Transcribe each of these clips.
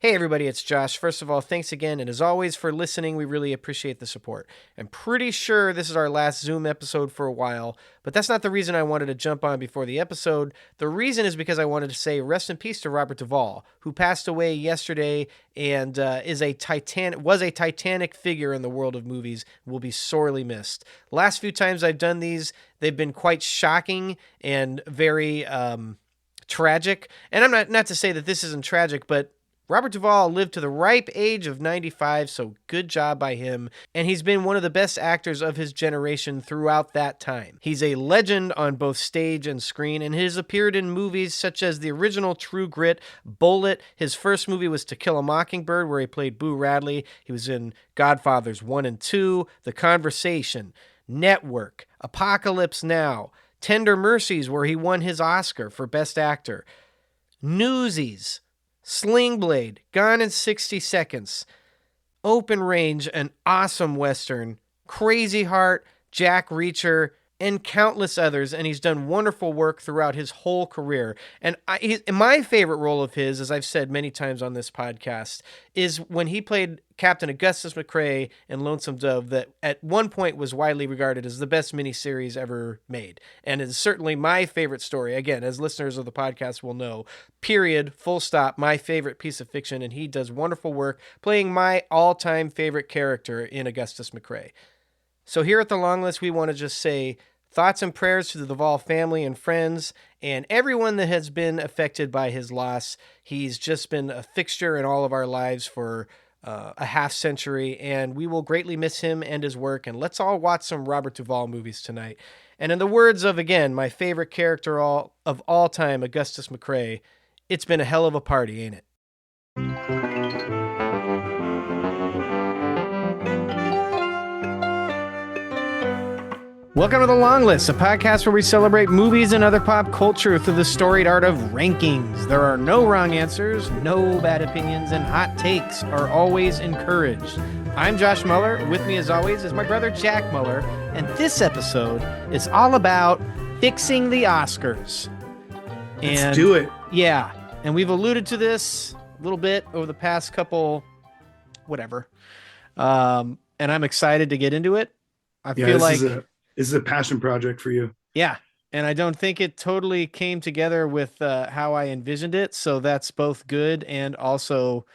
Hey everybody, it's Josh. First of all, thanks again, and as always for listening. We really appreciate the support. I'm pretty sure this is our last Zoom episode for a while, but that's not the reason I wanted to jump on before the episode. The reason is because I wanted to say rest in peace to Robert Duvall, who passed away yesterday and was a titanic figure in the world of movies. Will be sorely missed. Last few times I've done these, they've been quite shocking and very tragic. And I'm not to say that this isn't tragic, but Robert Duvall lived to the ripe age of 95, so good job by him, and he's been one of the best actors of his generation throughout that time. He's a legend on both stage and screen, and has appeared in movies such as the original True Grit, Bullet. His first movie was To Kill a Mockingbird, where he played Boo Radley. He was in Godfathers 1 and 2, The Conversation, Network, Apocalypse Now, Tender Mercies, where he won his Oscar for Best Actor, Newsies, Sling Blade, Gone in 60 Seconds, Open Range, an awesome Western, Crazy Heart, Jack Reacher, and countless others, and he's done wonderful work throughout his whole career. And my favorite role of his, as I've said many times on this podcast, is when he played Captain Augustus McCrae in Lonesome Dove, that at one point was widely regarded as the best miniseries ever made. And it's certainly my favorite story. Again, as listeners of the podcast will know, period, full stop, my favorite piece of fiction, and he does wonderful work playing my all-time favorite character in Augustus McCrae. So here at The Long List, we want to just say thoughts and prayers to the Duvall family and friends and everyone that has been affected by his loss. He's just been a fixture in all of our lives for a half century, and we will greatly miss him and his work. And let's all watch some Robert Duvall movies tonight. And in the words of, again, my favorite character of all time, Augustus McCrae, it's been a hell of a party, ain't it? Welcome to The Long List, a podcast where we celebrate movies and other pop culture through the storied art of rankings. There are no wrong answers, no bad opinions, and hot takes are always encouraged. I'm Josh Muller. With me, as always, is my brother Jack Muller, and this episode is all about fixing the Oscars. Let's do it. Yeah, and we've alluded to this a little bit over the past couple, whatever, and I'm excited to get into it. I feel like this is a passion project for you. Yeah. And I don't think it totally came together with how I envisioned it. So that's both good and also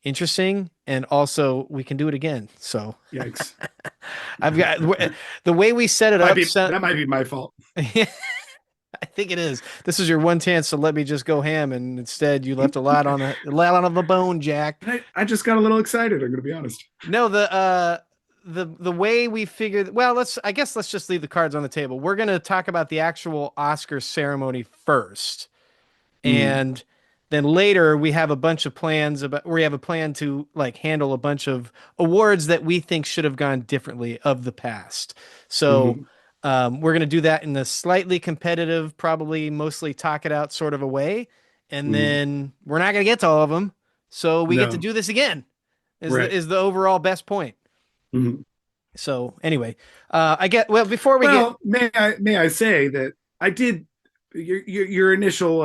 interesting. And also we can do it again. So yikes. I've got the way we set it up. That might be my fault. I think it is. This is your one chance to let me just go ham. And instead you left a lot on the bone, Jack. I just got a little excited. I'm going to be honest. No, the way we figured, well, let's just leave the cards on the table. We're going to talk about the actual Oscar ceremony first. And then later we have a bunch of plans we have a plan to like handle a bunch of awards that we think should have gone differently of the past. So we're going to do that in a slightly competitive, probably mostly talk it out sort of a way. And then we're not going to get to all of them. So we get to do this again is the overall best point. So anyway, may I say that I did your initial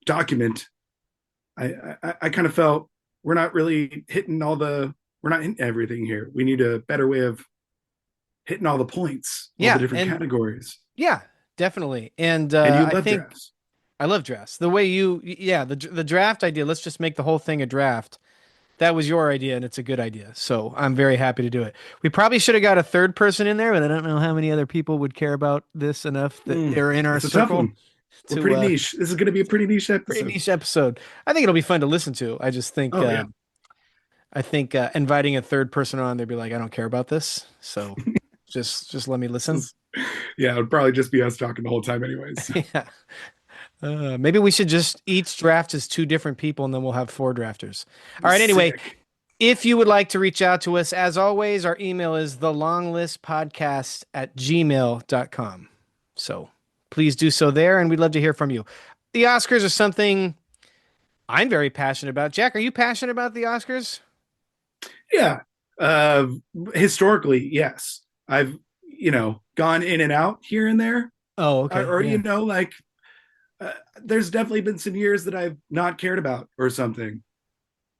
document. I kind of felt we're not really we're not hitting everything here. We need a better way of hitting all the points, all the different categories. Yeah, definitely. And you love drafts. I love drafts. The way the draft idea. Let's just make the whole thing a draft. That was your idea, and it's a good idea. So I'm very happy to do it. We probably should have got a third person in there, but I don't know how many other people would care about this enough that they're in our circle. We're pretty niche. This is going to be a pretty niche episode. I think it'll be fun to listen to. I just think, inviting a third person on, they'd be like, I don't care about this. So just let me listen. Yeah, it would probably just be us talking the whole time anyways. Yeah. Maybe we should just each draft as two different people, and then we'll have four drafters. All right. Anyway, if you would like to reach out to us, as always, our email is thelonglistpodcast@gmail.com. So please do so there, and we'd love to hear from you. The Oscars are something I'm very passionate about. Jack, are you passionate about the Oscars? Yeah. Historically, yes. I've, gone in and out here and there. Oh, okay. Or, there's definitely been some years that I've not cared about or something.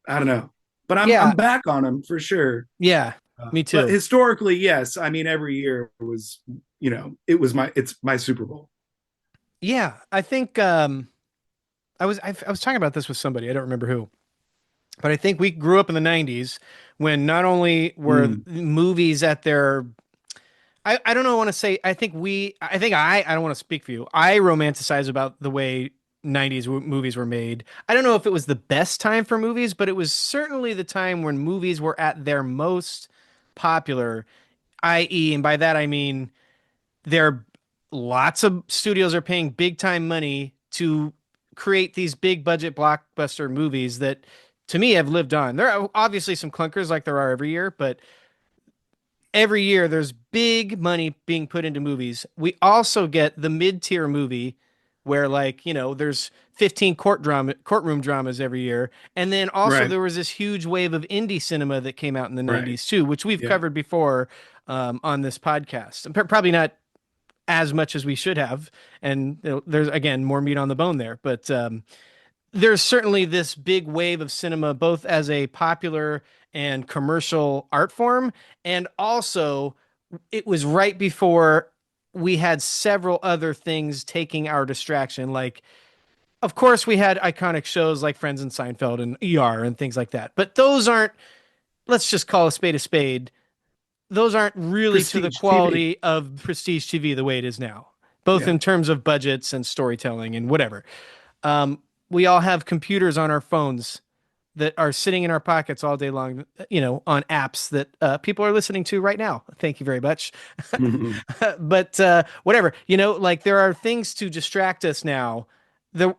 I don't know, but Yeah, I'm back on them for sure. yeah, me But too. historically, yes. I mean, every year was, it was it's my Super Bowl. Yeah, I think I was talking about this with somebody, I don't remember who, but I think we grew up in the 90s when not only were Mm, movies at their I don't know, I want to say I think I don't want to speak for you. I romanticize about the way 90s movies were made. I don't know if it was the best time for movies, but it was certainly the time when movies were at their most popular, i.e., and by that I mean there lots of studios are paying big time money to create these big budget blockbuster movies that to me have lived on. There are obviously some clunkers like there are every year, but every year there's big money being put into movies. We also get the mid-tier movie where like, there's 15 courtroom dramas every year. And then also right, there was this huge wave of indie cinema that came out in the right. 90s too, which we've Yeah. covered before on this podcast. Probably not as much as we should have. And there's again more meat on the bone there, but there's certainly this big wave of cinema, both as a popular and commercial art form, and also it was right before we had several other things taking our distraction. Like, of course, we had iconic shows like Friends and Seinfeld and ER and things like that, but those aren't. Let's just call a spade a spade. Those aren't really to the Prestige TV. quality of prestige TV the way it is now, both Yeah. in terms of budgets and storytelling and whatever. Um, we all have computers on our phones that are sitting in our pockets all day long, on apps that people are listening to right now. Thank you very much. But whatever, like there are things to distract us now.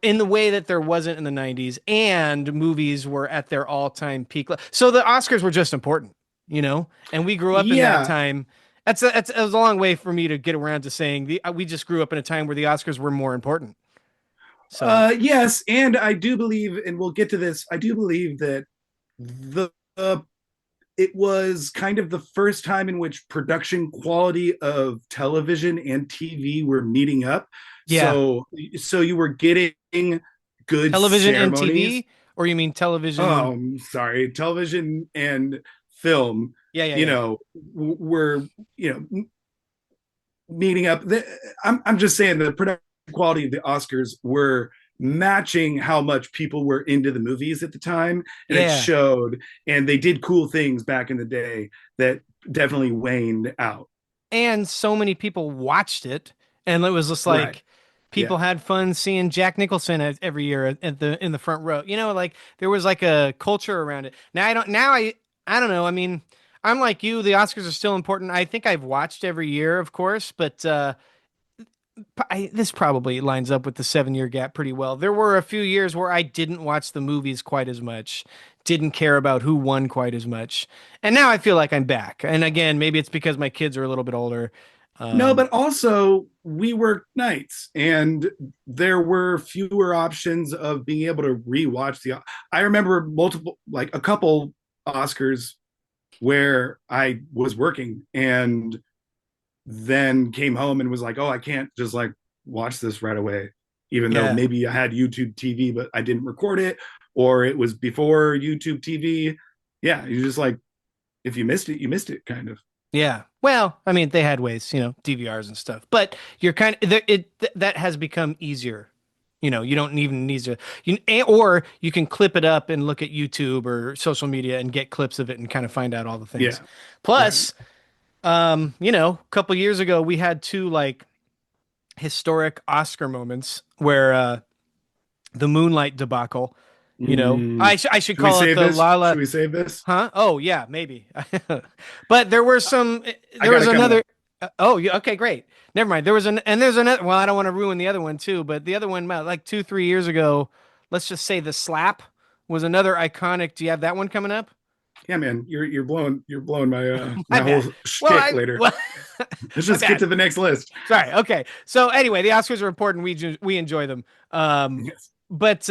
In the way that there wasn't in the 90s, and movies were at their all-time peak. So the Oscars were just important, and we grew up in that Yeah. time. That's a long way for me to get around to saying we just grew up in a time where the Oscars were more important. So Yes, and I do believe, and we'll get to this. I do believe that the it was kind of the first time in which production quality of television and TV were meeting up. yeah, So you were getting good television and ceremonies. TV, or you mean Oh, television? I'm sorry, television and film. Yeah, yeah, You yeah, know, were meeting up. I'm just saying the production quality of the Oscars were matching how much people were into the movies at the time, and it yeah. showed. And they did cool things back in the day that definitely waned out. And so many people watched it, and it was just Right. like people Yeah. had fun seeing Jack Nicholson every year at the in the front row. Like there was like a culture around it. I don't know. I mean, I'm like you. The Oscars are still important. I think I've watched every year, of course, but this probably lines up with the 7 year gap pretty well. There were a few years where I didn't watch the movies quite as much, didn't care about who won quite as much. And now I feel like I'm back. And again, maybe it's because my kids are a little bit older. No, Um, but also we worked nights and there were fewer options of being able to rewatch the. I remember multiple, like a couple Oscars where I was working and then came home and was like, oh, I can't just like watch this right away, even though yeah. maybe I had YouTube TV, but I didn't record it, or it was before YouTube TV. Yeah, you just like, if you missed it, you missed it, kind of. Yeah. Well, I mean, they had ways, DVRs and stuff, but you're kind of that has become easier. You don't even need to or you can clip it up and look at YouTube or social media and get clips of it and kind of find out all the things. Yeah, right. Plus, a couple years ago we had two like historic Oscar moments where the Moonlight debacle, Mm. I should Should we call it save the this? Lala. Should we save this? Huh? Oh, yeah, maybe. But there were some, I there got was it coming another. up. Oh, yeah. Okay, great. Never mind. There's another. Well, I don't want to ruin the other one too, but the other one, like 2, 3 years ago, let's just say the slap was another iconic. Do you have that one coming up? Yeah, man, you're blowing my My my whole bad. Well, shtick later. well, Let's my just get bad. to the next list. Sorry. Okay. So anyway, the Oscars are important. We enjoy them. Yes. But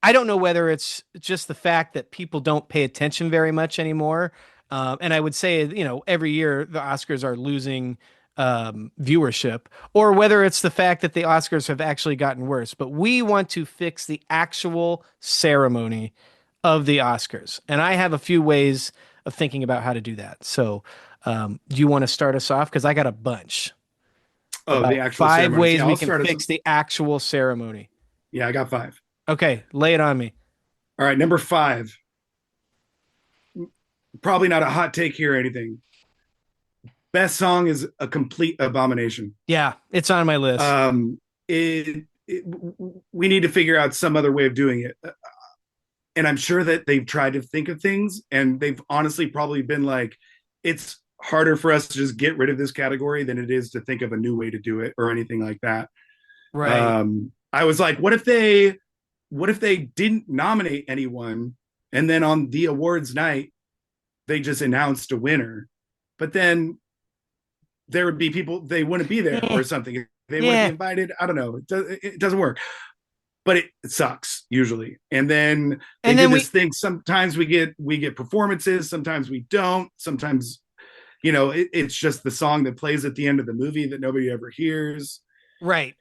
I don't know whether it's just the fact that people don't pay attention very much anymore. And I would say, every year the Oscars are losing. viewership, or whether it's the fact that the Oscars have actually gotten worse. But we want to fix the actual ceremony of the Oscars. And I have a few ways of thinking about how to do that. So, do you want to start us off? Because I got a bunch Oh, about the actual five ceremonies. ways Yeah, we I'll can start us. fix the actual ceremony. Yeah, I got five. Okay, lay it on me. All right, number five. Probably not a hot take here or anything. Best song is a complete abomination. Yeah, it's on my list. It we need to figure out some other way of doing it. And I'm sure that they've tried to think of things, and they've honestly probably been like, it's harder for us to just get rid of this category than it is to think of a new way to do it or anything like that. Right. I was like, what if they didn't nominate anyone, and then on the awards night they just announced a winner, but then there would be people they wouldn't be there Eh, or something. They wouldn't be yeah. invited. I don't know. It doesn't work, but it sucks usually. And then they And do then this we, thing. Sometimes we get performances. Sometimes we don't. Sometimes it's just the song that plays at the end of the movie that nobody ever hears. right.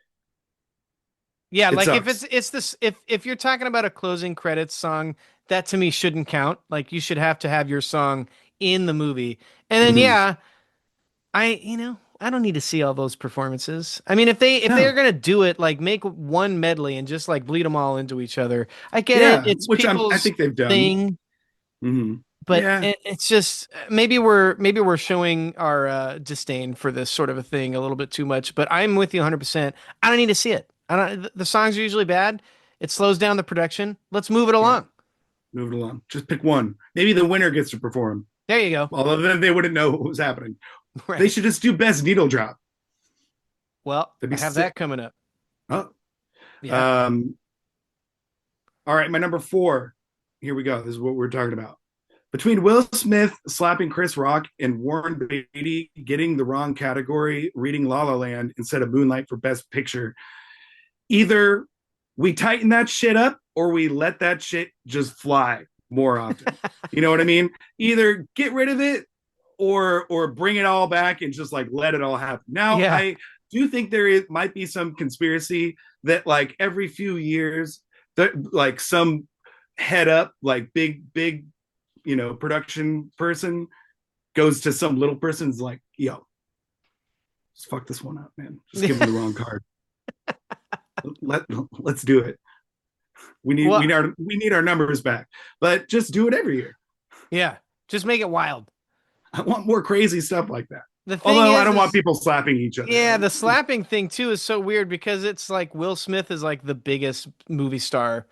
Yeah, It like if sucks. it's this if you're talking about a closing credits song, that to me shouldn't count. Like you should have to have your song in the movie. And then Mm-hmm. yeah, I don't need to see all those performances. I mean, if they're No, gonna do it, like make one medley and just like bleed them all into each other. I get it. yeah, It's which I people's think they've done. thing, Mm-hmm. but Yeah, it's just maybe we're showing our disdain for this sort of a thing a little bit too much. But I'm with you 100%. I don't need to see it. I don't. The songs are usually bad. It slows down the production. Let's move it yeah. along. Move it along. Just pick one. Maybe the winner gets to perform. There you go. Although then they wouldn't know what was happening. They Right. should just do best needle drop. Well, That'd I be have sick. that coming up. Oh. Yeah. Um, all right, my number four. Here we go. This is what we're talking about. Between Will Smith slapping Chris Rock and Warren Beatty getting the wrong category, reading La La Land instead of Moonlight for Best Picture, either we tighten that shit up or we let that shit just fly more often. You know what I mean? Either get rid of it or bring it all back and just like let it all happen. Now, Yeah. I do think might be some conspiracy that like every few years that like some head up like big production person goes to some little person's like, yo, just fuck this one up, man. Just give him the wrong card. Let's do it. Well, We need our numbers back, but just do it every year. yeah. Just make it wild. I want more crazy stuff like that. The thing Although I don't want is people slapping each yeah, other. the slapping thing too is so weird because it's like Will Smith is like the biggest movie star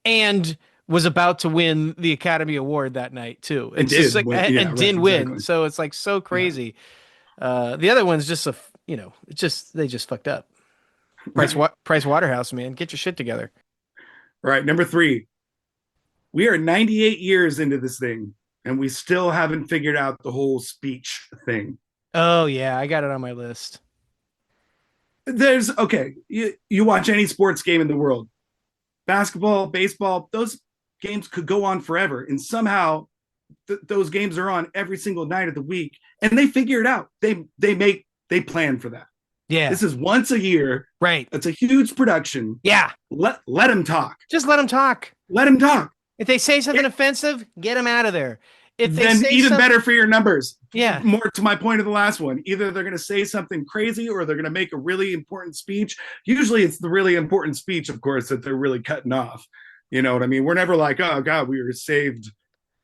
and was about to win the Academy Award that night too. And It's just like yeah, and right, didn't win. exactly. So it's like so Yeah, crazy. The other one's just it's just they just fucked up. right. Price Waterhouse, man, get your shit together. All right, number three. We are 98 years into this thing, and we still haven't figured out the whole speech thing. Oh yeah, I got it on my list. There's okay, you watch any sports game in the world, basketball, baseball, those games could go on forever, and somehow those games are on every single night of the week, and they figure it out. They plan for that. Yeah. This is once a year. Right. It's a huge production. Yeah. Let them talk. Just let them talk. Let them talk. If they say something offensive, get them out of there. If they Then say even something, better for your numbers. yeah, More to my point of the last one. Either they're going to say something crazy or they're going to make a really important speech. Usually it's the really important speech, of course, that they're really cutting off. You know what I mean? We're never like, oh, God, we were saved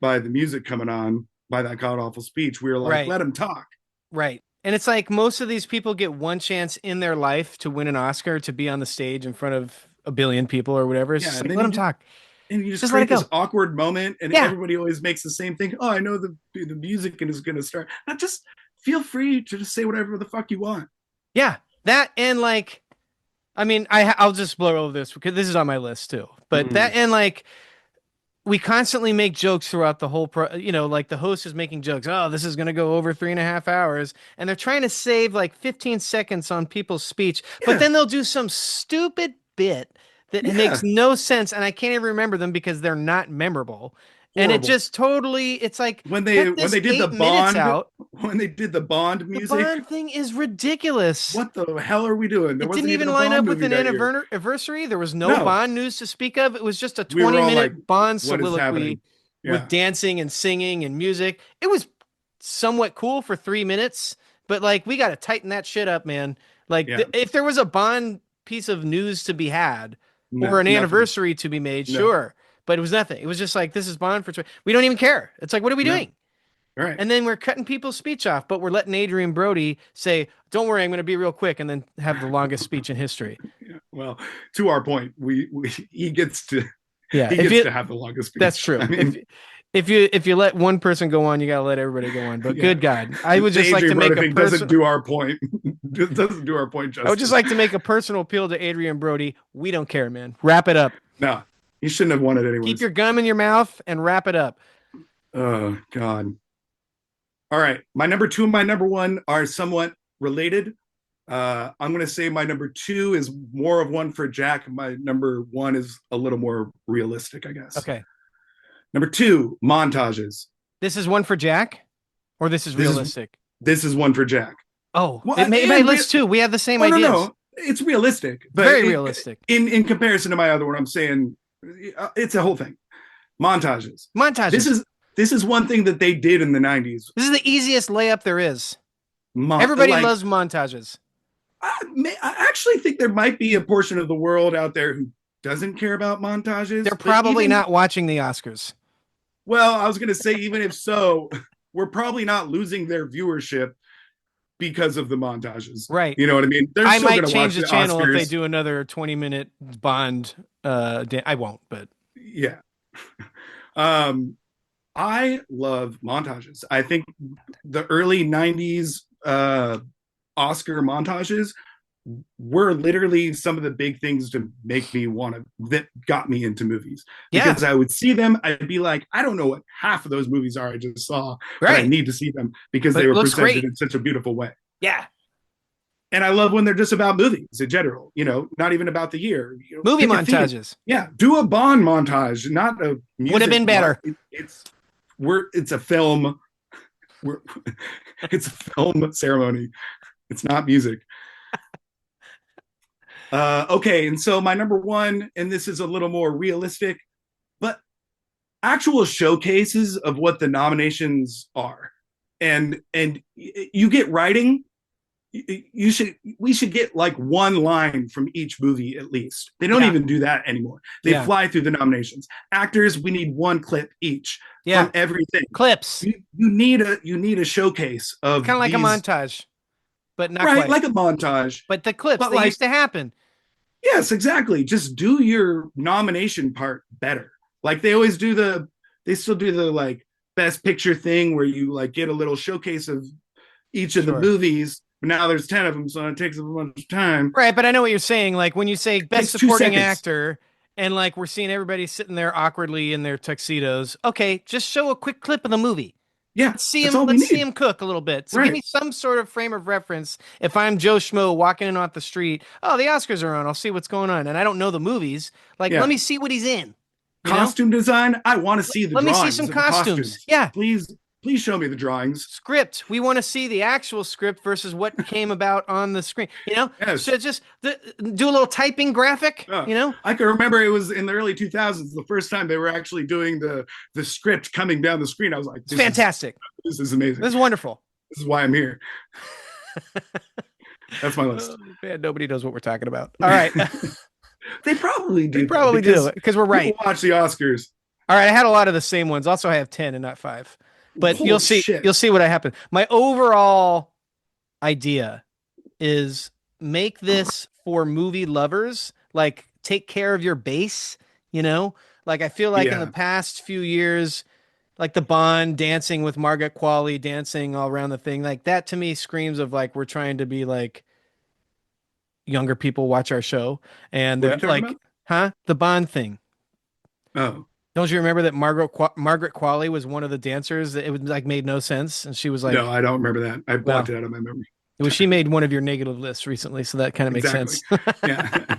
by the music coming on by that god awful speech. We were like, right, let them talk. right. And it's like most of these people get one chance in their life to win an Oscar to be on the stage in front of a billion people or whatever. It's Yeah. just And like then let them talk. you just Just let it create this go. awkward moment and Yeah, everybody always makes the same thing. Oh, I know the music is going to start. Not just feel free to just say whatever the fuck you want. yeah. That and like, I mean, I'll just blow over this because this is on my list too. But that Mm. and like we constantly make jokes throughout the whole like the host is making jokes. Oh, this is going to go over 3.5 hours. And they're trying to save like 15 seconds on people's speech, but Yeah. then they'll do some stupid bit that makes Yeah. no sense. And I can't even remember them because they're not memorable. And it horrible. just totally, it's like, When cut they this did the 8 minutes Bond, out. when they did the Bond The music, Bond thing is ridiculous. what the hell are we doing? There It didn't wasn't even even a line Bond up with movie an that year. anniversary. There was no No, Bond news to speak of. It was just a we were 20 all like, minute Bond what is soliloquy happening? with Yeah, dancing and singing and music. It was somewhat cool for 3 minutes, but like we got to tighten that shit up, man. Like yeah, if there was a Bond piece of news to be had or no, an nothing. anniversary to be made, No, sure. But it was nothing. It was just like, this is Bond for, we don't even care. It's like, what are we no. doing? All right. And then we're cutting people's speech off, but we're letting Adrian Brody say, "Don't worry, I'm going to be real quick," and then have the longest speech in history. Yeah. Well, to our point, we he gets to Yeah, he if gets you to have the longest that's speech. true. I mean, If you let one person go on, you got to let everybody go on. But yeah, good God, I would the just like to Adrian make Brody a thing doesn't person. do our point. Doesn't do our point I would just justice. like to make a personal appeal to Adrian Brody. We don't care, man. Wrap it up. No, he shouldn't have won it Keep anyways. your gum in your mouth and wrap it up. Oh God. All right, my number two and my number one are somewhat related. I'm going to say my number two is more of one for Jack. My number one is a little more realistic, I guess. Okay, Number two, montages. this is one for Jack, or this is This is realistic. this is one for Jack. Oh, Well, it made and lists too. We have the same oh no ideas. no, it's realistic, It's but very realistic. in comparison to my other one, I'm saying it's a whole thing. Montages. This Montages. is this is one thing that they did in the '90s. This is the easiest layup there is. Everybody Like loves montages. I actually think there might be a portion of the world out there who doesn't care about montages. They're But probably even, not watching the Oscars. well, I was going to say, even if so, we're probably not losing their viewership because of the montages. Right. You know what I mean? They're I still might going to change watch the the channel if they Oscars. do another 20-minute Bond. I won't, but Yeah. um, I love montages. I think the early '90s Oscar montages were literally some of the big things to make me want to that got me into movies yeah, because I would see them. I'd be like, I don't know what half of those movies are I just saw, but I right. need to see them because But they it were looks presented great. in such a beautiful way. Yeah. And I love when they're just about movies in general, not even about the year. Movie Pick a theme. montages Yeah, do a Bond montage, not a would have music. been better. It's a film. We're, it's a film ceremony. It's not music. Okay, and so my number one, and this is a little more realistic, but actual showcases of what the nominations are, and you get writing. We should get like one line from each movie at least. They don't Yeah. even do that anymore. They Yeah. fly through the nominations. Actors, we need one clip each Yeah. from everything. Clips. You need a showcase of Kind of like a these, montage, but not right, quite. like a montage. But the clips, But they like, used to happen. yes, exactly. Just do your nomination part better. Like they still do the like best picture thing where you like get a little showcase of each of the Sure. movies. But now there's 10 of them, so it takes a bunch of time. Right, but I know what you're saying. Like when you say It best takes two supporting seconds. actor, and like we're seeing everybody sitting there awkwardly in their tuxedos. Okay, just show a quick clip of the movie. Yeah, Let's see that's him. all we Let's see need. him cook a little bit. So give Right. me some sort of frame of reference. If I'm Joe Schmo walking in off the street, oh, the Oscars are on. I'll see what's going on, and I don't know the movies. Like, let Yeah. me see what he's in. You know, Costume design. I want to see the let me see some drawings of the costumes. costumes. Yeah, Please show me the drawings. script. We want to see the actual script versus what came about on the screen. Yes. So just do a little typing graphic. Uh, I can remember it was in the early 2000s, the first time they were actually doing the script coming down the screen. I was like, It's fantastic. this is amazing. This is wonderful. This is why I'm here. That's my list. Oh, man, nobody knows what we're talking about. All right. They probably do. They probably do because we're right. People watch the Oscars. All right. I had a lot of the same ones. Also, I have 10 and not 5. But Holy you'll see. shit. You'll see what happened. My overall idea is make this for movie lovers. Like, take care of your base. Like I feel like in the Yeah. past few years, like the Bond dancing with Margaret Qualley, dancing all around the thing, like that to me screams of like we're trying to be like younger people watch our show, and What are they're you talking like, about? huh? The Bond thing. Oh, Don't you remember that Margaret Qualley was one of the dancers? It was like made no sense, and she was no, like, I don't remember that. I blocked well, it out of my memory. she made one of your negative lists recently, so that kind of makes Exactly. sense. Yeah.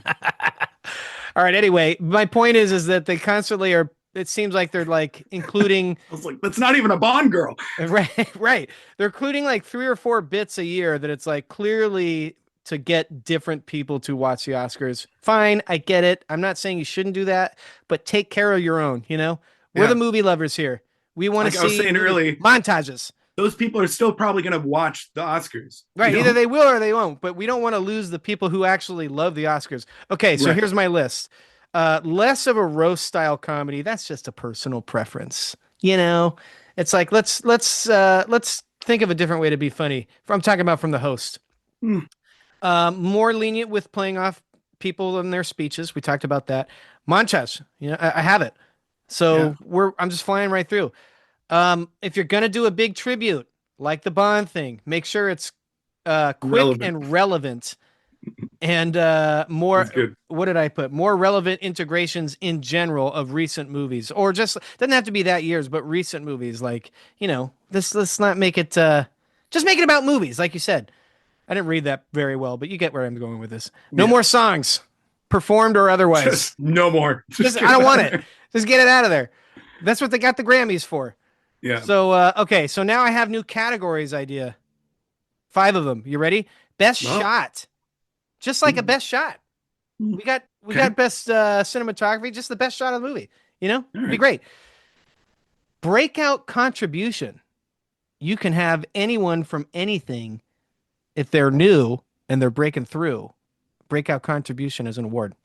All right. Anyway, my point is that they constantly are it seems like they're like including I was like, that's not even a Bond girl. right, right. They're including like 3 or 4 bits a year that it's like clearly to get different people to watch the Oscars. Fine, I get it. I'm not saying you shouldn't do that, but take care of your own, you know? We're the Yeah. movie lovers here. We want to Like I was see saying movie early, montages. those people are still probably going to watch the Oscars, you Right, either know? they will or they won't, but we don't want to lose the people who actually love the Oscars. Okay, so Right. here's my list. Less of a roast style comedy. That's just a personal preference. You know, it's like let's think of a different way to be funny. I'm talking about from the host. Hmm. More lenient with playing off people and their speeches. We talked about that. Montage, you know, I have it. Yeah. So I'm just flying right through. If you're gonna do a big tribute, like the Bond thing, make sure it's quick Relevant. and relevant, and That's more. good. What did I put? More relevant integrations in general of recent movies, or just doesn't have to be that year's, but recent movies. Like this. Let's not make it. Just make it about movies, like you said. I didn't read that very well, but you get where I'm going with this. No Yeah. more songs, performed or otherwise. Just no more. Just Just I get don't it out want of it. there. Just get it out of there. That's what they got the Grammys for. Yeah. So okay, so now I have new categories idea. 5 of them. You ready? Best Well, shot. Just like a best shot. We got okay. best cinematography, just the best shot of the movie. You know? All Be right. great. Breakout contribution. You can have anyone from anything if they're new and they're breaking through. Breakout contribution is an award.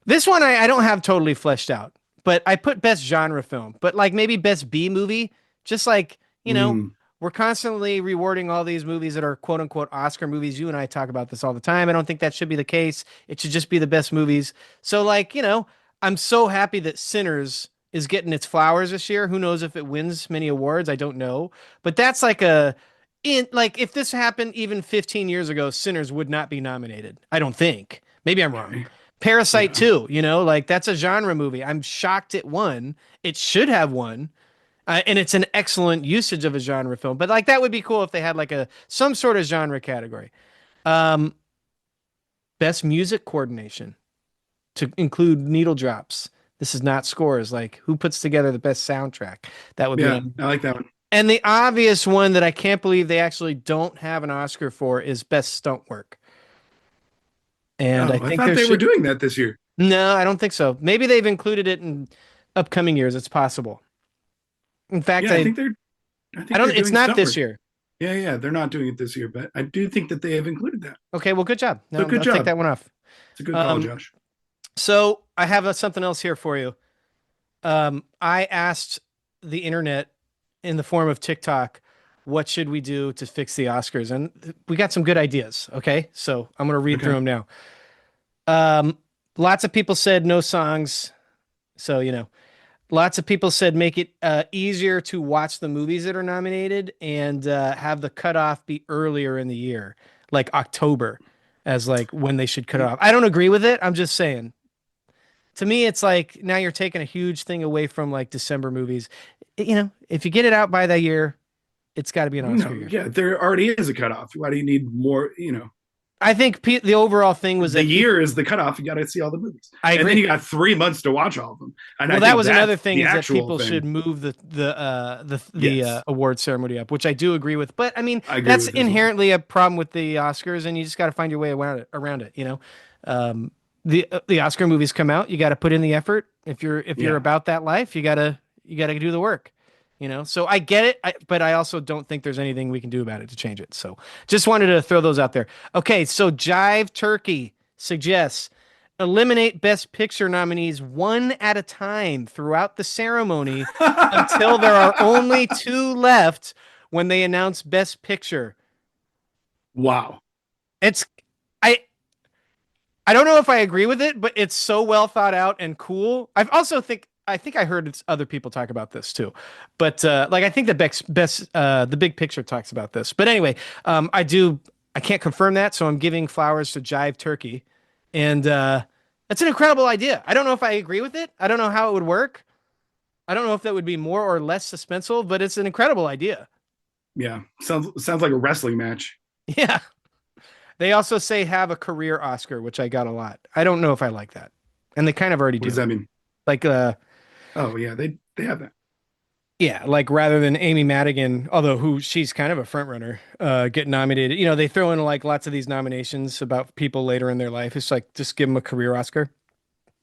This one I don't have totally fleshed out, but I put best genre film, but like maybe best B movie, just like, Mm, we're constantly rewarding all these movies that are quote unquote Oscar movies. You and I talk about this all the time. I don't think that should be the case. It should just be the best movies. So like, I'm so happy that Sinners is getting its flowers this year. Who knows if it wins many awards? I don't know. But that's like if this happened even 15 years ago, Sinners would not be nominated. I don't think. Maybe I'm wrong. okay. Parasite Yeah. 2, like that's a genre movie. I'm shocked it won. It should have won. And it's an excellent usage of a genre film. But like that would be cool if they had like a some sort of genre category. Um, Best music coordination to include needle drops. This is not scores. Like who puts together the best soundtrack? That would be Yeah. on. I like that one. And the obvious one that I can't believe they actually don't have an Oscar for is best stunt work. And I Oh, I think thought there they were should. doing that this year. No, I don't think so. Maybe they've included it in upcoming years. It's possible. In fact, Yeah, I I think don't. they're It's doing not stunt this work. year. Yeah, yeah, they're not doing it this year, but I do think that they have included that. Okay, well, good job. So No, good I'll take job. that one off. It's a good call, Um, Josh. so I have something else here for you. I asked the internet in the form of TikTok, what should we do to fix the Oscars? And we got some good ideas. Okay, so I'm gonna read through Okay. them now. Um, Lots of people said no songs. So lots of people said make it easier to watch the movies that are nominated and have the cutoff be earlier in the year, like October, as like when they should cut it off. I don't agree with it. I'm just saying. To me, it's like now you're taking a huge thing away from like December movies. If you get it out by that year, it's got to be an Oscar No, year. yeah, there already is a cutoff. Why do you need more? I think the overall thing was The that people. year is the cutoff. You got to see all the movies, I and then agree. you got 3 months to watch all of them. And Well, I that think was another that's thing the is that actual people should thing. move the Yes, award ceremony up, which I do agree with. But I mean, I agree that's with as well. inherently a problem with the Oscars, and you just got to find your way around it. Um, the Oscar movies come out, you got to put in the effort. If you're Yeah, about that life, you got to do the work. So I get it, but I also don't think there's anything we can do about it to change it. So just wanted to throw those out there. Okay, so Jive Turkey suggests eliminate Best Picture nominees one at a time throughout the ceremony until there are only two left when they announce Best Picture. wow. It's I I don't know if I agree with it, but it's so well thought out and cool. I think I heard other people talk about this too, but like I think the big picture talks about this. But anyway, I can't confirm that, so I'm giving flowers to Jive Turkey, and that's an incredible idea. I don't know if I agree with it. I don't know how it would work. I don't know if that would be more or less suspenseful, but it's an incredible idea. Yeah, sounds like a wrestling match. Yeah. They also say have a career Oscar, which I got a lot. I don't know if I like that, and they kind of already What does do. that mean? Like Oh yeah, they have that. Yeah, like rather than Amy Madigan, although who she's kind of a front runner, get nominated. You know, they throw in like lots of these nominations about people later in their life. It's like just give them a career Oscar.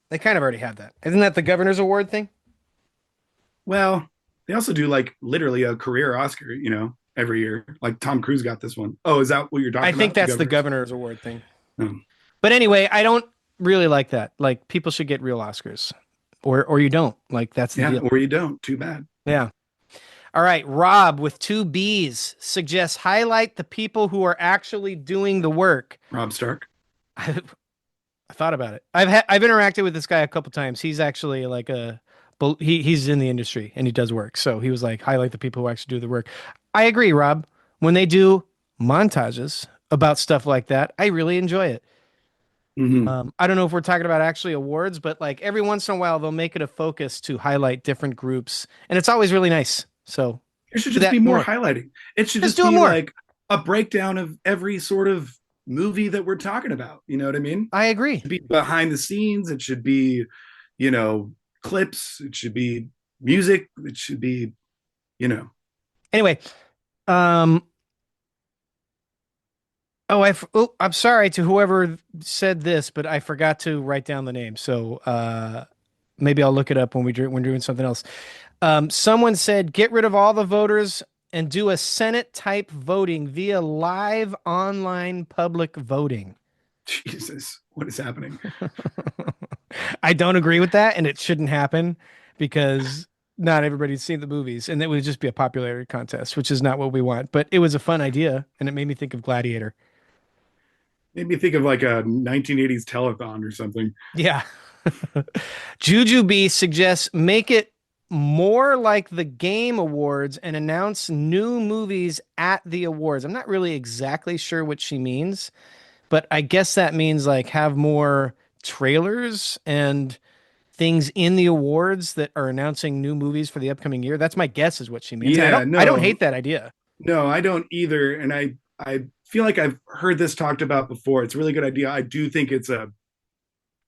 They kind of already have that. Isn't that the governor's award thing? Well, they also do like literally a career Oscar, every year. Like Tom Cruise got this one. Oh, is that what you're I talking think about? The that's the governor's? governor's award thing. Oh. But anyway, I don't really like that. Like people should get real Oscars. Or you don't. Like that's the Yeah, deal. or you don't. Too bad. Yeah. All right, Rob with two B's suggests highlight the people who are actually doing the work. Rob Stark. I thought about it. I've interacted with this guy a couple times. He's actually like he's in the industry and he does work. So he was like highlight the people who actually do the work. I agree, Rob. When they do montages about stuff like that, I really enjoy it. Hmm. I don't know if we're talking about actually awards, but like every once in a while they'll make it a focus to highlight different groups, and it's always really nice. So There should do just that be more more. highlighting. It should Just just do it be more. like a breakdown of every sort of movie that we're talking about. You know what I mean? I It agree. should be behind the scenes. It should be, you know, clips. It should be music. It should be, you know. Anyway, um, I'm sorry to whoever said this, but I forgot to write down the name. So maybe I'll look it up when when doing something else. Someone said get rid of all the voters and do a Senate type voting via live online public voting. Jesus, what is happening? I don't agree with that, and it shouldn't happen because not everybody's seen the movies, and it would just be a popularity contest, which is not what we want. But it was a fun idea, and it made me think of Gladiator. Made me think of like a 1980s telethon or something. Yeah. Juju B suggests make it more like the Game Awards and announce new movies at the awards. I'm not really exactly sure what she means, but I guess that means like have more trailers and things in the awards that are announcing new movies for the upcoming year. That's my guess is what she means. And Yeah, I don't no, hate that idea. no, I don't either. And I feel like I've heard this talked about before. It's a really good idea. I do think it's a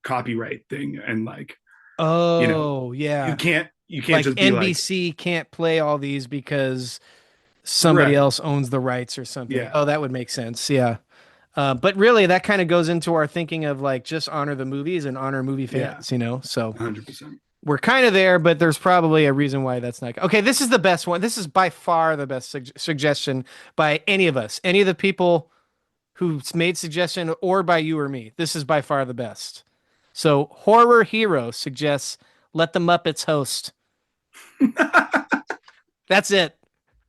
copyright thing, and like, you know, Oh, you yeah. can't Like just be like, NBC can't play all these because somebody right. else owns the rights or something. Yeah, Oh, that would make sense. Yeah. But really, that kind of goes into our thinking of like just honor the movies and honor movie yeah, fans, you know? So 100%. we're kind of there, but there's probably a reason why that's not. Okay, this is the best one. This is by far the best suggestion by any of us, any of the people who's made suggestion, or by you or me. This is by far the best. So, Horror Hero suggests let the Muppets host. That's it.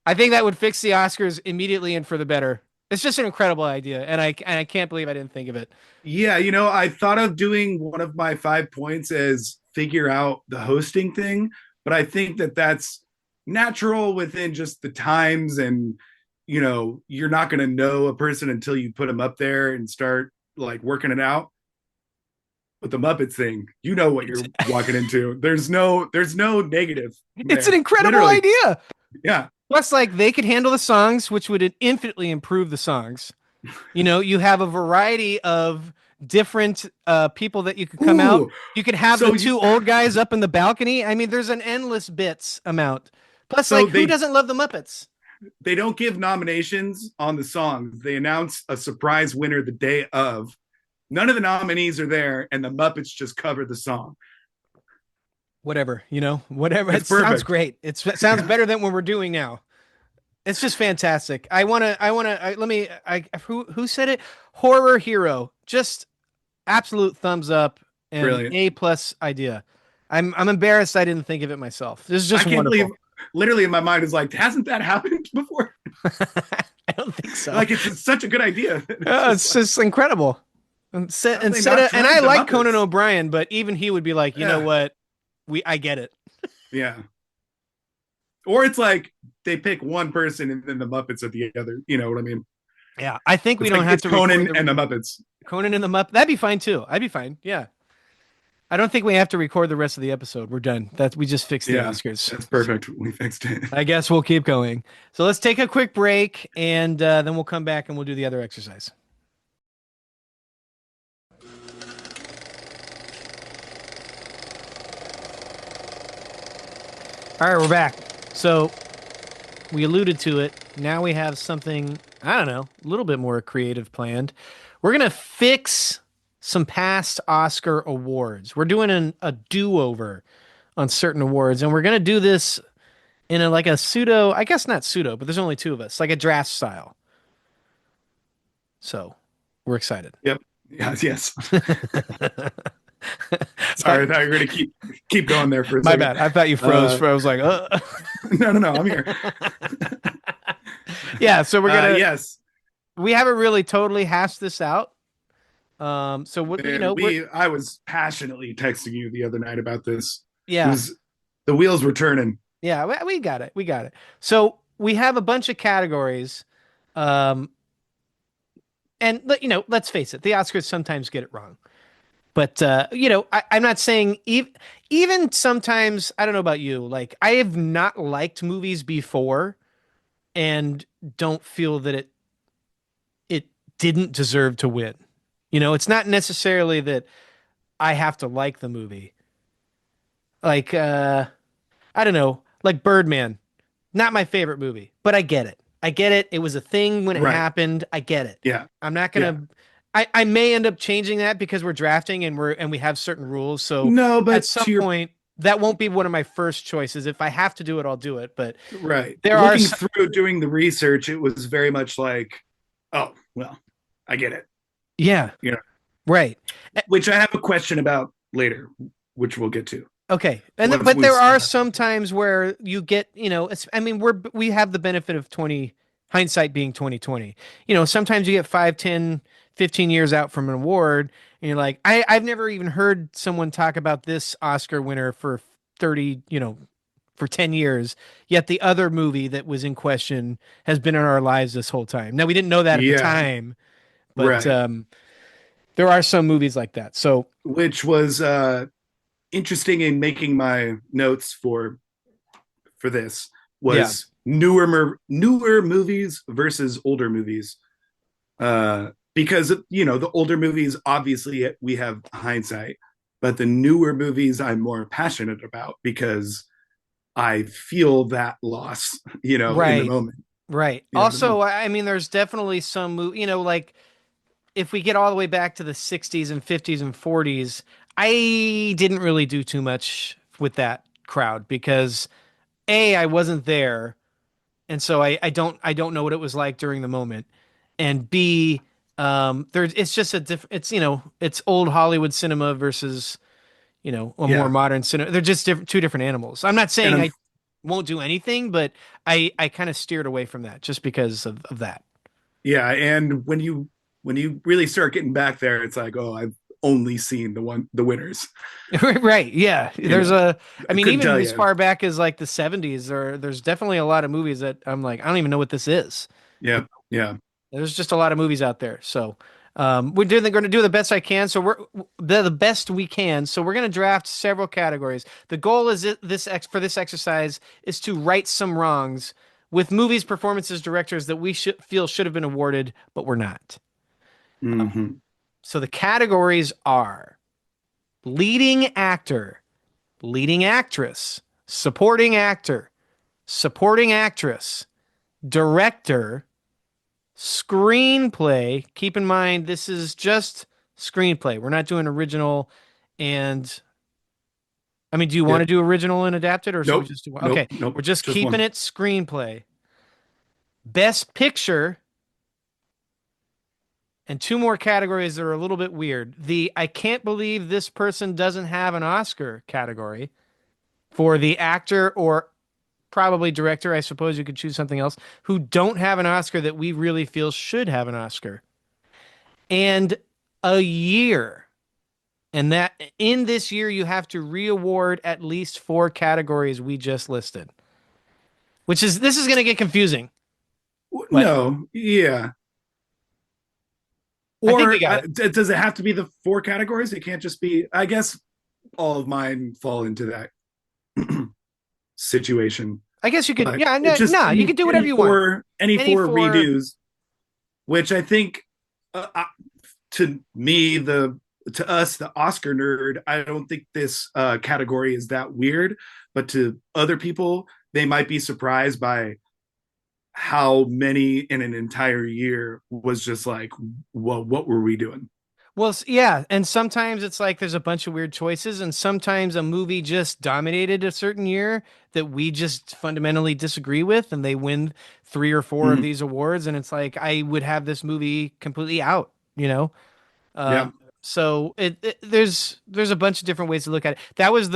I think that would fix the Oscars immediately and for the better. It's just an incredible idea, and I can't believe I didn't think of it. Yeah, I thought of doing one of my 5 points as figure out the hosting thing, but I think that that's natural within just the times, and you're not going to know a person until you put them up there and start like working it out. With the Muppets thing, you know what It's you're walking into. There's no negative it's an there. incredible Literally. idea. Yeah. Plus, like they could handle the songs, which would infinitely improve the songs. You know, you have a variety of different people that you could come out. Ooh. You could have the So you two old guys up in the balcony. I mean, there's an endless bits amount. Plus, so like, who they doesn't love the Muppets? they don't give nominations on the songs. They announce a surprise winner the day of. None of the nominees are there, and the Muppets just cover the song. Whatever, you know, whatever. It's It sounds perfect. great. It sounds Yeah. better than what we're doing now. It's just fantastic. Let me, who said it? Horror Hero. Just absolute thumbs up and Brilliant. A plus idea. I'm embarrassed I didn't think of it myself. This is I just can't believe, wonderful. literally in my mind is like, hasn't that happened before? I don't think so. Like it's such a good idea. It's just It's like, just incredible. how have they not And I tried the like Conan Muppets? O'Brien, but even he would be like, you know Yeah. what? I get it. Yeah. Or it's like they pick one person and then the Muppets are the other. You know what I mean? Yeah, I think we It's don't like have it's to record Conan the and the Muppets. Conan and the Mupp. That'd be fine too. I'd be fine. Yeah. I don't think we have to record the rest of the episode. We're done. That we just fixed the Yeah, Oscars. that's So perfect. We fixed it. I guess we'll keep going. So let's take a quick break and then we'll come back and we'll do the other exercise. All right, we're back. So we alluded to it. Now we have something, I don't know, a little bit more creative planned. We're going to fix some past Oscar awards. We're doing a do-over on certain awards, and we're going to do this in a like a pseudo, I guess not pseudo, but there's only two of us, like a draft style. So we're excited. Yep. Yes. Yes. My, Sorry, I thought you were going to keep going there for a my second. bad. I thought you froze. Uh, For I was like, no, no, no. I'm here. yeah. So Yes. we haven't really totally hashed this out. So what you know, And I was passionately texting you the other night about this. It yeah, was the wheels were turning. yeah, we got it. We got it. So we have a bunch of categories. Um, and let's face it, the Oscars sometimes get it wrong. But I'm not saying even sometimes, I don't know about you, like I have not liked movies before and don't feel that it didn't deserve to win. It's not necessarily that I have to like the movie. Like I don't know, like Birdman. Not my favorite movie, but I get it. I get it. It was a thing when it Right. happened. I get it. Yeah. I'm not Yeah. gonna. I may end up changing that because we're drafting and we have certain rules. So No, at but some to your point, that won't be one of my first choices. If I have to do it, I'll do it. But right. there are Looking some, through doing the research, it was very much like, oh, well, I get it. yeah, You know, right. which I have a question about later, which we'll get to Okay. once But we there are start. some times where you get, I mean, we have the benefit of 20 hindsight being 2020. Sometimes you get 5, 10, 15 years out from an award and you're like, I've never even heard someone talk about this Oscar winner for 30, for 10 years, yet the other movie that was in question has been in our lives this whole time. Now we didn't know that at the Yeah. time, but Right. there are some movies like that. So, Which was interesting in making my notes for this yeah. was newer movies versus older movies. Because the older movies obviously we have hindsight, but the newer movies I'm more passionate about because I feel that loss, in the Right. moment. Right. You know what I mean? Also, I mean, there's definitely some, like if we get all the way back to the 60s and 50s and 40s, I didn't really do too much with that crowd because A, I wasn't there, and so I don't know what it was like during the moment, and B, it's just a different. It's old Hollywood cinema versus a more Yeah, modern cinema. They're just two different animals. I'm not and saying I won't do anything, but I kind of steered away from that just because of that. yeah, and when you really start getting back there, it's like, oh, I've only seen the winners. Right. Yeah. I I mean, couldn't even tell as you. far back as like the 70s, there's definitely a lot of movies that I'm like, I don't even know what this is. Yeah, yeah. There's just a lot of movies out there. So, going to do the best I can. So the best we can. So we're going to draft several categories. The goal is for this exercise is to right some wrongs with movies, performances, directors that we feel should have been awarded, but were not. Hmm. So the categories are leading actor, leading actress, supporting actor, supporting actress, director, screenplay. Keep in mind, this is just screenplay. We're not doing original and I mean, do you want Yep. to do original and adapted or should we Nope. just do one? Nope. Okay, Nope. we're just Just keeping one. it screenplay. Best picture and two more categories that are a little bit weird. The I can't believe this person doesn't have an Oscar category for the actor or probably director. I suppose you could choose something else who don't have an Oscar that we really feel should have an Oscar. And a year. And that in this year, you have to reaward at least four categories we just listed, this is going to get confusing, but No. Yeah. I think we Or got it. does it have to be the four categories? It can't just be. I guess all of mine fall into that situation. I guess you could, But yeah, it's just nah, you can do whatever any you want. Any four four, redos, which I think to me the to us, the Oscar nerd, I don't think this category is that weird, but to other people, they might be surprised by how many in an entire year was just like, well, what were we doing? Well, yeah, and sometimes it's like there's a bunch of weird choices, and sometimes a movie just dominated a certain year that we just fundamentally disagree with, and they win three or four of Mm-hmm. these awards, and it's like I would have this movie completely out, you know? Yeah. So there's a bunch of different ways to look at it. That was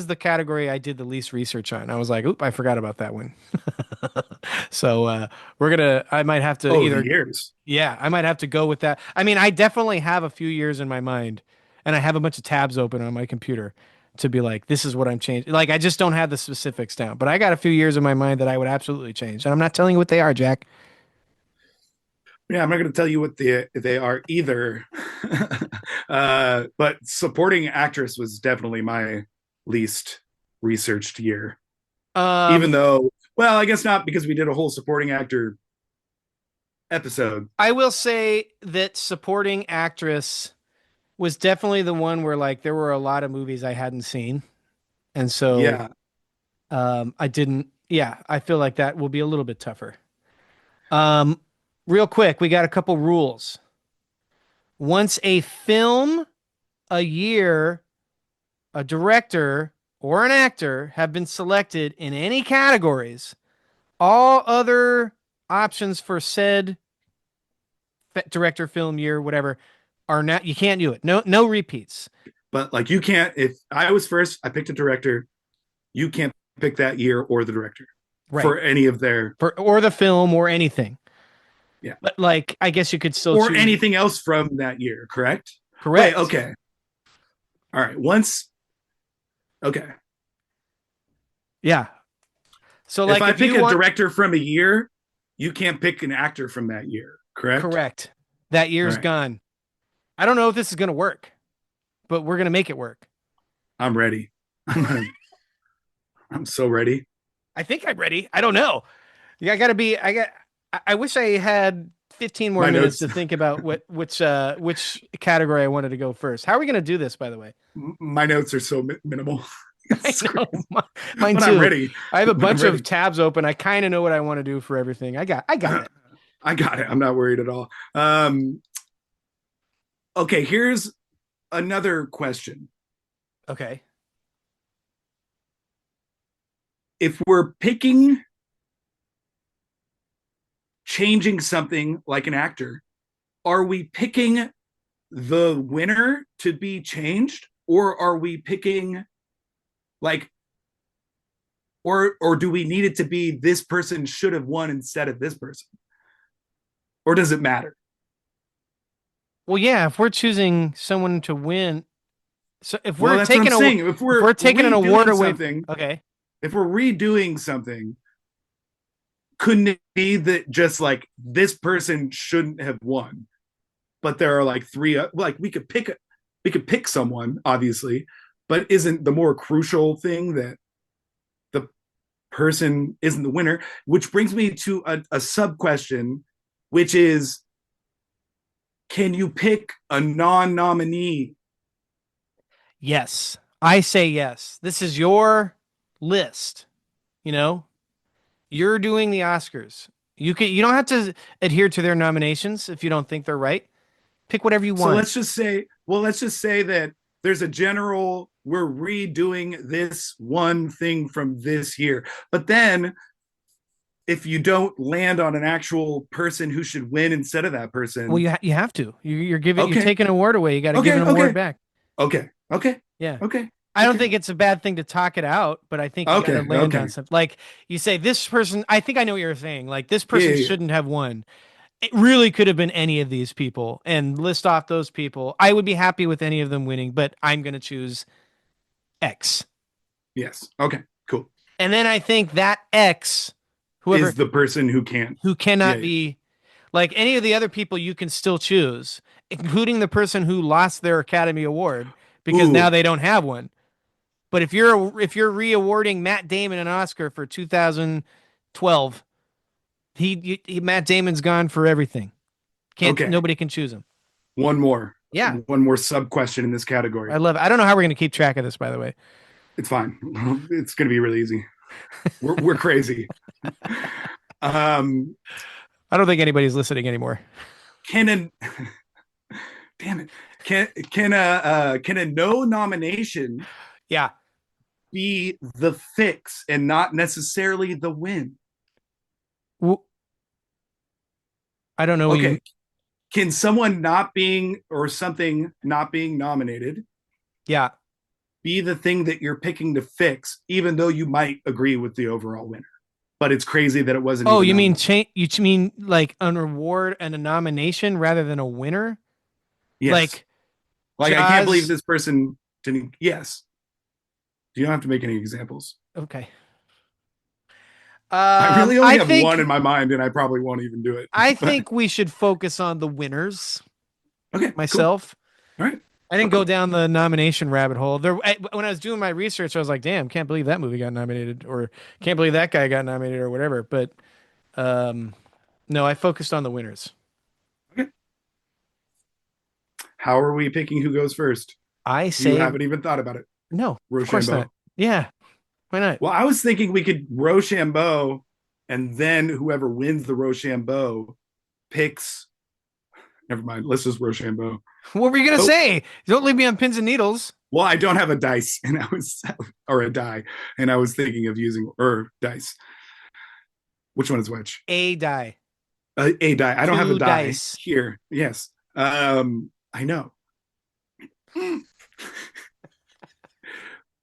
the category I did the least research on. I was like, oop, I forgot about that one. So I might have to Oh, the either years. yeah, I might have to go with that. I mean, I definitely have a few years in my mind, and I have a bunch of tabs open on my computer to be like, this is what I'm changing. Like, I just don't have the specifics down, but I got a few years in my mind that I would absolutely change, and I'm not telling you what they are, Jack. Yeah, I'm not going to tell you what they are either. But supporting actress was definitely my least researched year. Even Um, though, well, I guess not because we did a whole supporting actor episode. I will say that supporting actress was definitely the one where like there were a lot of movies I hadn't seen, and so Yeah, I didn't. Yeah, I feel like that will be a little bit tougher. Um, Real quick, we got a couple rules. Once a film, a year, a director, or an actor have been selected in any categories, all other options for said director, film, year, whatever, are not. You can't do it. No repeats. but like you can't. If I was first, I picked a director. You can't pick that year or the director Right. for any of their, For or the film or anything. yeah, But like, I guess you could still or choose. anything else from that year. Correct? Wait, Correct. okay, all right. Once, okay. Yeah. So If like, I if pick you a want, director from a year, you can't pick an actor from that year. Correct? correct. That All year's right. gone. I don't know if this is gonna work, but we're gonna make it work. I'm ready. I'm so ready. I think I'm ready. I don't know. Yeah, I gotta be. I wish I had 15 more My minutes notes, to think about which category I wanted to go first. How are we gonna do this, by the way? my notes are so minimal. I It's know crazy. mine But I'm too. ready. I have a But I'm bunch of ready. tabs open. I kind of know what I want to do for everything. I got it. I got it. I'm not worried at all. Okay, here's another question. Okay. If we're picking changing something like an actor, are we picking the winner to be changed, or are we picking like, or do we need it to be this person should have won instead of this person, or does it matter? Well, yeah. If we're choosing someone to win, so if Well, we're that's what I'm taking a saying. If if we're we're taking an award redoing away, something, okay. if we're redoing something, couldn't it be that just like this person shouldn't have won, but there are like three, like we could pick someone obviously, but isn't the more crucial thing that the person isn't the winner? Which brings me to a sub question, which is, can you pick a non-nominee? Yes, I say yes. This is your list. You know, you're doing the Oscars. You don't have to adhere to their nominations if you don't think they're right. Pick whatever you So want. let's just say that there's a general, we're redoing this one thing from this year. But then if you don't land on an actual person who should win instead of that Well, person, you have to. You're okay, taking an award away. You got to give okay, an award okay, back. okay, okay, Yeah. okay, I don't okay, think it's a bad thing to talk it out, but I think you got to okay, land on okay. something. Like you say, this person. I think I know what you're saying. Like this Yeah, person yeah, yeah. shouldn't have won. It really could have been any of these people, and list off those people. I would be happy with any of them winning, but I'm going to choose X. Yes. Okay, cool. And then I think that X, whoever Is the person who can't. who Yeah, cannot yeah. be like any of the other people, you can still choose, including the person who lost their Academy Award because now Ooh, they don't have one. But if you're re-awarding Matt Damon an Oscar for 2012, Matt Damon's gone for everything. Can't okay. nobody can choose him. One more. Yeah, one more sub question in this I category. love it. I don't know how we're going to keep track of this, by the way. It's fine. It's going to be really easy. We're crazy. Um, I don't think anybody's listening anymore. can a damn it can a no nomination Yeah. be the fix and not necessarily the win? W- I don't know what you. Okay, can someone not being or something not being nominated Yeah. be the thing that you're picking to fix, even though you might agree with the overall winner? But it's crazy that it wasn't Oh, even you mean nominated. change? Mean like an award and a nomination rather than a winner? Yes. Like Like, I can't believe Jaws. this person didn't. Yes. You don't have to make any examples. Okay. I really only I have one in think my mind, and I probably won't even do it. I But think we should focus on the winners. okay, cool. Myself, All right. I Cool, didn't go cool. down the nomination rabbit hole. When I was doing my research, I was like, "Damn, can't believe that movie got nominated," or "Can't believe that guy got nominated," or whatever. But um, no, I focused on the winners. Okay. How are we picking who goes first? I You say haven't even thought about it. no, of course not. Rochambeau. Yeah, why not? Well, I was thinking we could Rochambeau, and then whoever wins the Rochambeau picks. Never mind. Let's just Rochambeau. What were you gonna Oh, say? Don't leave me on pins and needles. well, I don't have a dice, and I was or a die, and I was thinking of using or dice. Which one is which? A die, A die. I don't have a two die dice. here. Yes. I know.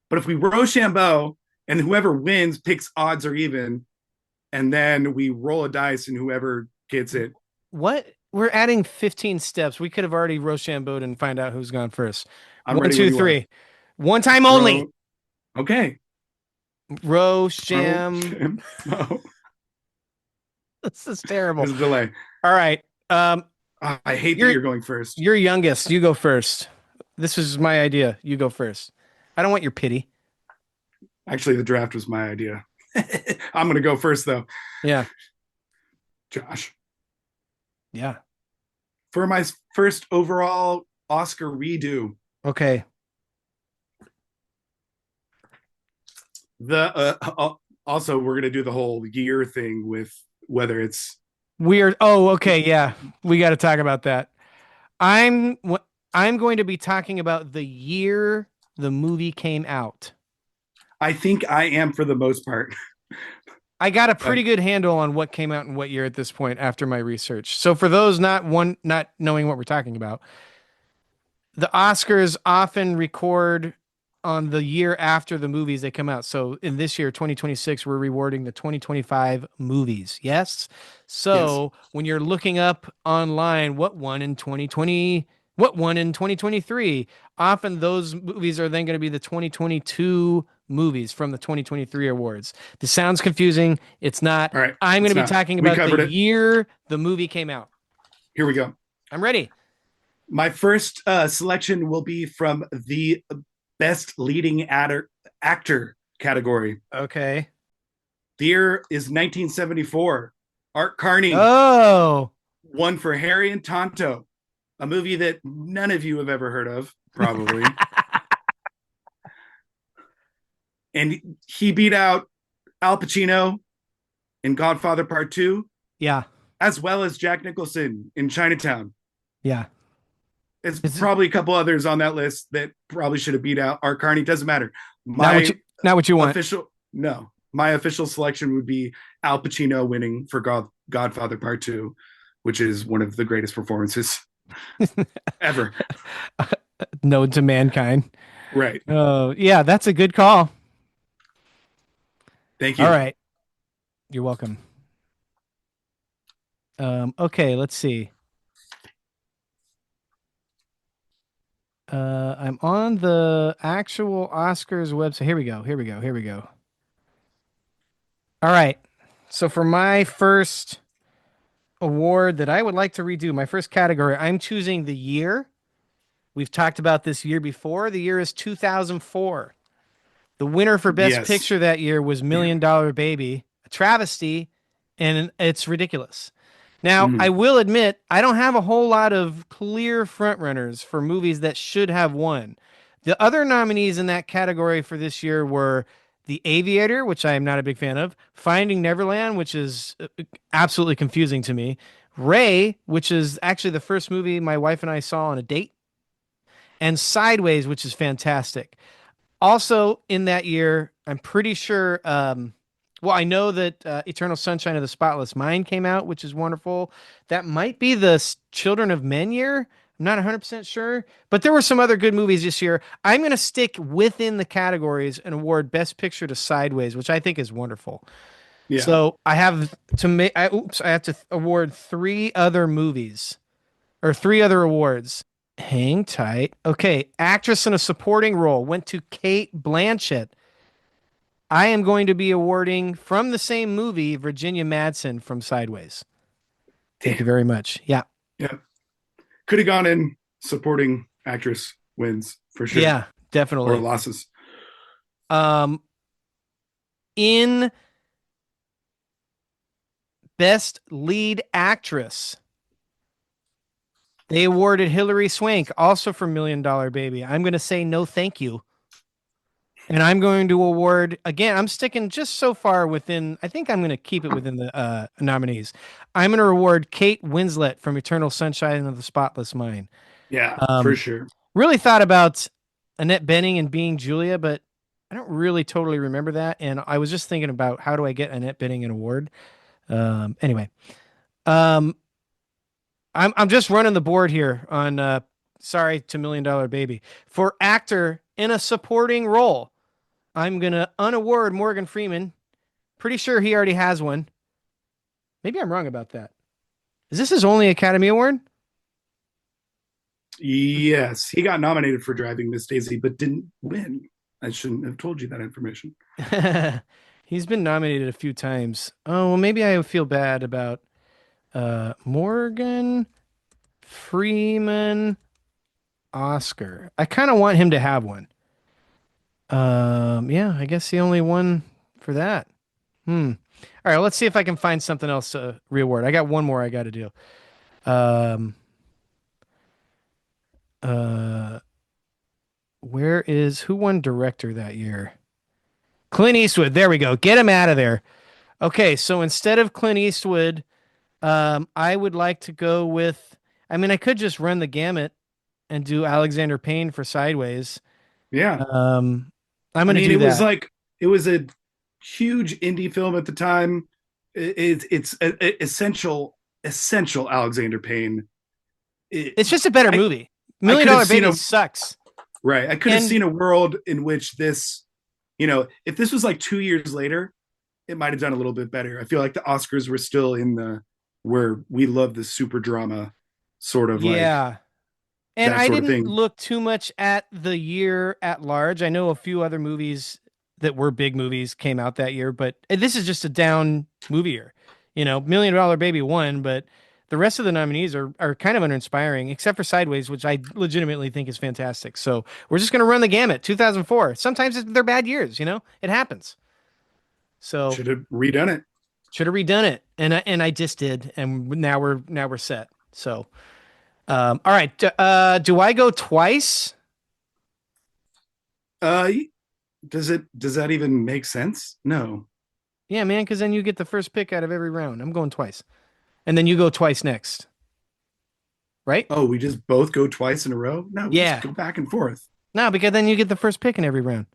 But if we Rochambeau and whoever wins picks odds or even, and then we roll a dice and whoever gets it. What? We're adding 15 steps. We could have already Rochambeaued and find out who's gone first. I'm One, ready when two, you are. three. One time only. Ro. Okay. Rocham. Rochambeau. This is terrible. There's a delay. All right. I hate that You're you're going first. you're youngest. You go first. This is my idea. You go first. I don't want your pity. Actually, the draft was my idea. I'm going to go first, though. Yeah. Josh. Yeah. For my first overall Oscar redo, Okay. also we're going to do the whole year thing with whether it's Weird. Oh, okay. Yeah. We got to talk about that. I'm I'm going to be talking about the year the movie came out. I think I am for the most part. I got a But pretty good handle on what came out in what year at this point after my research. So for those not knowing what we're talking about, the Oscars often record on the year after the movies they come out. So in this year, 2026, we're rewarding the 2025 movies. Yes. yes. So when you're looking up online, what won in 2020, what won in 2023, often those movies are then going to be the 2022 movies from the 2023 awards. This sounds confusing. It's not. All right. I'm going to It's be not. talking We about the covered it. year the movie came out. Here we go. I'm ready. My first selection will be from the best leading actor category. Okay. The year is 1974. Art Carney Oh. won for Harry and Tonto, a movie that none of you have ever heard of, probably. And he beat out Al Pacino in Godfather Part 2, Yeah. as well as Jack Nicholson in Chinatown. Yeah. It's Is it probably a couple others on that list that probably should have beat out Art Carney. Doesn't matter. not what My you not what you want? official no, my official selection would be Al Pacino winning for Godfather Part 2, which is one of the greatest performances ever. Node to mankind. Right. Oh, yeah, that's a good call. Thank All you. right. You're welcome. Okay, let's see. I'm on the actual Oscars website. Here we go. Here we go. Here we go. All right. So for my first award that I would like to redo, my first category, I'm choosing the year. We've talked about this year before. The year is 2004. The winner for Best Yes. Picture that year was Million Dollar Baby, a travesty, and it's ridiculous. Now, I Mm. will admit, I don't have a whole lot of clear frontrunners for movies that should have won. The other nominees in that category for this year were The Aviator, which I am not a big fan of, Finding Neverland, which is absolutely confusing to me, Ray, which is actually the first movie my wife and I saw on a date, and Sideways, which is fantastic. Also in that year, I'm pretty sure. Well, I know that Eternal Sunshine of the Spotless Mind came out, which is wonderful. That might be the Children of Men year. I'm not 100% sure, but there were some other good movies this year. I'm going to stick within the categories and award Best Picture to Sideways, which I think is wonderful. Yeah. So I have to make. I have to award three other movies or three other awards. Hang tight. Okay, actress in a supporting role went to Kate Blanchett. I am going to be awarding from the same movie Virginia Madsen from Sideways. Thank you Damn. very much. Yeah. Yeah. Could have gone in supporting actress wins for sure, Yeah, or definitely. losses. Um in best lead actress, they awarded Hilary Swank also for Million Dollar Baby. I'm going to say no thank you. And I'm going to award again. I'm sticking just so far within. I think I'm going to keep it within the nominees. I'm going to award Kate Winslet from Eternal Sunshine of the Spotless Mind. Yeah, for Um, sure. really thought about Annette Bening and being Julia, but I don't really totally remember that. And I was just thinking about how do I get Annette Bening an award. Anyway, um, I'm just running the board here on. Sorry to Million Dollar Baby for actor in a supporting role. I'm gonna unaward Morgan Freeman. Pretty sure he already has one. Maybe I'm wrong about that. Is this his only Academy Award? Yes, he got nominated for Driving Miss Daisy, but didn't win. I shouldn't have told you that information. He's been nominated a few times. Oh, well, maybe I feel bad about Morgan Freeman Oscar. I kind of want him to have one. Yeah, I guess he only won for that. Hmm. All right, let's see if I can find something else to reward. I got one more I got to do. Um, uh, where is who won director that year? Clint Eastwood. There we go. Get him out of there. Okay, so instead of Clint Eastwood, I would like to go with. I mean, I could just run the gamut and do Alexander Payne for Sideways. Yeah, Um, I'm I gonna mean, do that. it was a huge indie film at the time. Essential Alexander Payne. It, It's just a better I movie. I Million could have Dollar seen Baby a sucks. right. I could have And seen a world in which this, if this was like 2 years later, it might have done a little bit better. I feel like the Oscars were still in the where we love the super drama sort of like yeah, and that I sort of didn't thing. look too much at the year at large. I know a few other movies that were big movies came out that year, but this is just a down movie year. Million Dollar Baby won, but the rest of the nominees are kind of uninspiring, except for Sideways, which I legitimately think is fantastic. So we're just gonna run the gamut. 2004. Sometimes they're bad years. It happens. So Should have redone it. should have redone it, and I just did, and now we're set. So all right. Do I go twice? Uh, does that even make sense? No. Yeah, man, because then you get the first pick out of every round. I'm going twice. And then you go twice next, right? Oh, we just both go twice in a row? No, we just Yeah. go back and forth. No, because then you get the first pick in every round.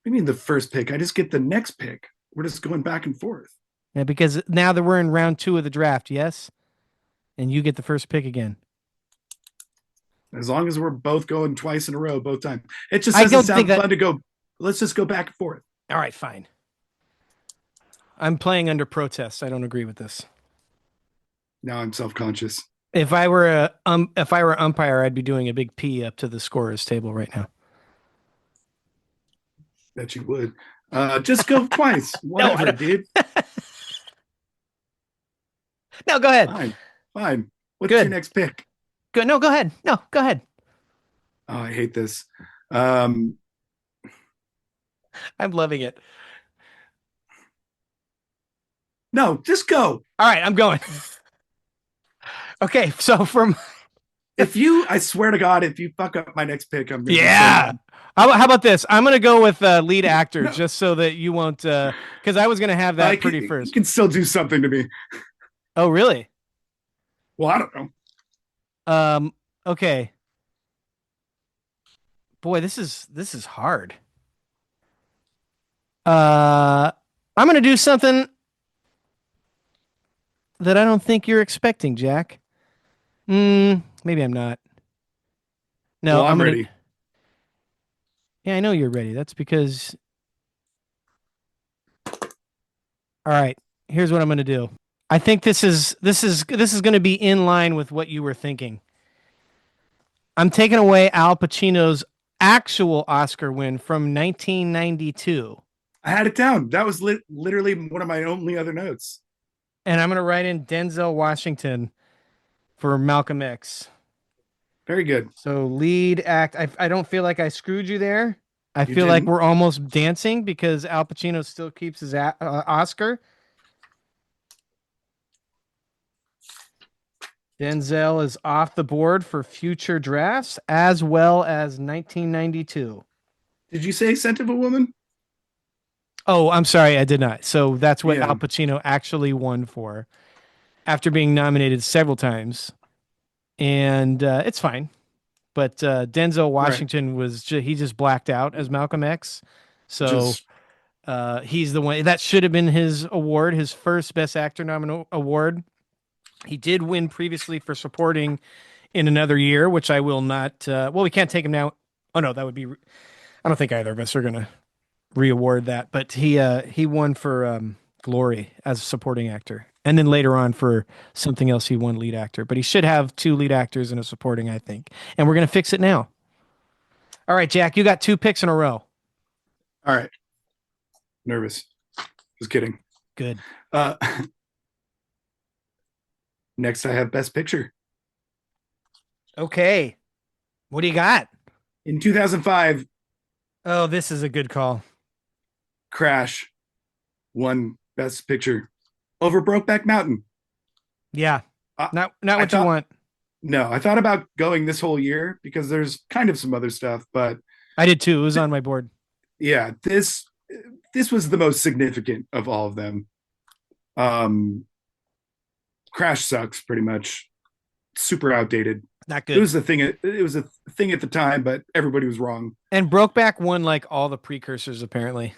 I mean the first pick. I just get the next pick. We're just going back and forth. Yeah, because now that we're in round two of the draft, yes? And you get the first pick again. As long as we're both going twice in a row, both times. It just I doesn't don't think sound that. fun to go. Let's just go back and forth. All right, fine. I'm playing under protest. I don't agree with this. Now I'm self conscious. If I were umpire, I'd be doing a big P up to the scorer's table right now. Bet you would. Just go twice. No, I Whatever, don't. dude. No, go ahead. Fine. Fine. What's your Good. next pick? Good. No, go ahead. No, go ahead. Oh, I hate this. Um, I'm loving it. no, just go. All right, I'm going. Okay, so from I swear to God, if you fuck up my next pick, I'm gonna be so yeah. mad. How about this? I'm gonna go with lead actor No, just so that you won't because I was gonna have that like pretty you first. can still do something to me. Oh, really? Well, I don't know. Um, okay. Boy, this is hard. Uh I'm gonna do something that I don't think you're expecting, Jack. Maybe I'm not. No, Well, I'm I'm gonna ready. yeah, I know you're ready. That's because all right, here's what I'm gonna do. I think this is gonna be in line with what you were thinking. I'm taking away Al Pacino's actual Oscar win from 1992, I had it down. That was literally one of my only other notes. and I'm going to write in Denzel Washington for Malcolm X. Very good. So lead act. I don't feel like I screwed you there. I You feel like didn't. we're almost dancing because Al Pacino still keeps his Oscar. Denzel is off the board for future drafts as well as 1992. Did you say Scent of a Woman? Oh, I'm sorry, I did not. So that's what Yeah. Al Pacino actually won for after being nominated several times. And it's fine. But Denzel Right. Washington he just blacked out as Malcolm X, Which so is he's the one that should have been his award, his first Best Actor award. He did win previously for supporting in another year, which I will not. Well, we can't take him now. Oh no, that would be. I don't think either of us are gonna re-award that, but he won for Glory as a supporting actor, and then later on for something else he won lead actor. But he should have two lead actors and a supporting, I think. And we're gonna fix it now. All right, Jack, you got two picks in a row. all right. Nervous. Just kidding. Good. Uh, next, I have Best Picture. Okay. What do you got? In 2005, Oh, this is a good call. Crash won Best Picture over Brokeback Mountain. Yeah. I, Not I what you thought want. no, I thought about going this whole year because there's kind of some other stuff, but I did too. It was on my board. yeah, this was the most significant of all of them. Um, Crash sucks pretty much. Super outdated. Not It good. was the thing. It was a thing at the time, but everybody was wrong. And Brokeback won like all the precursors apparently.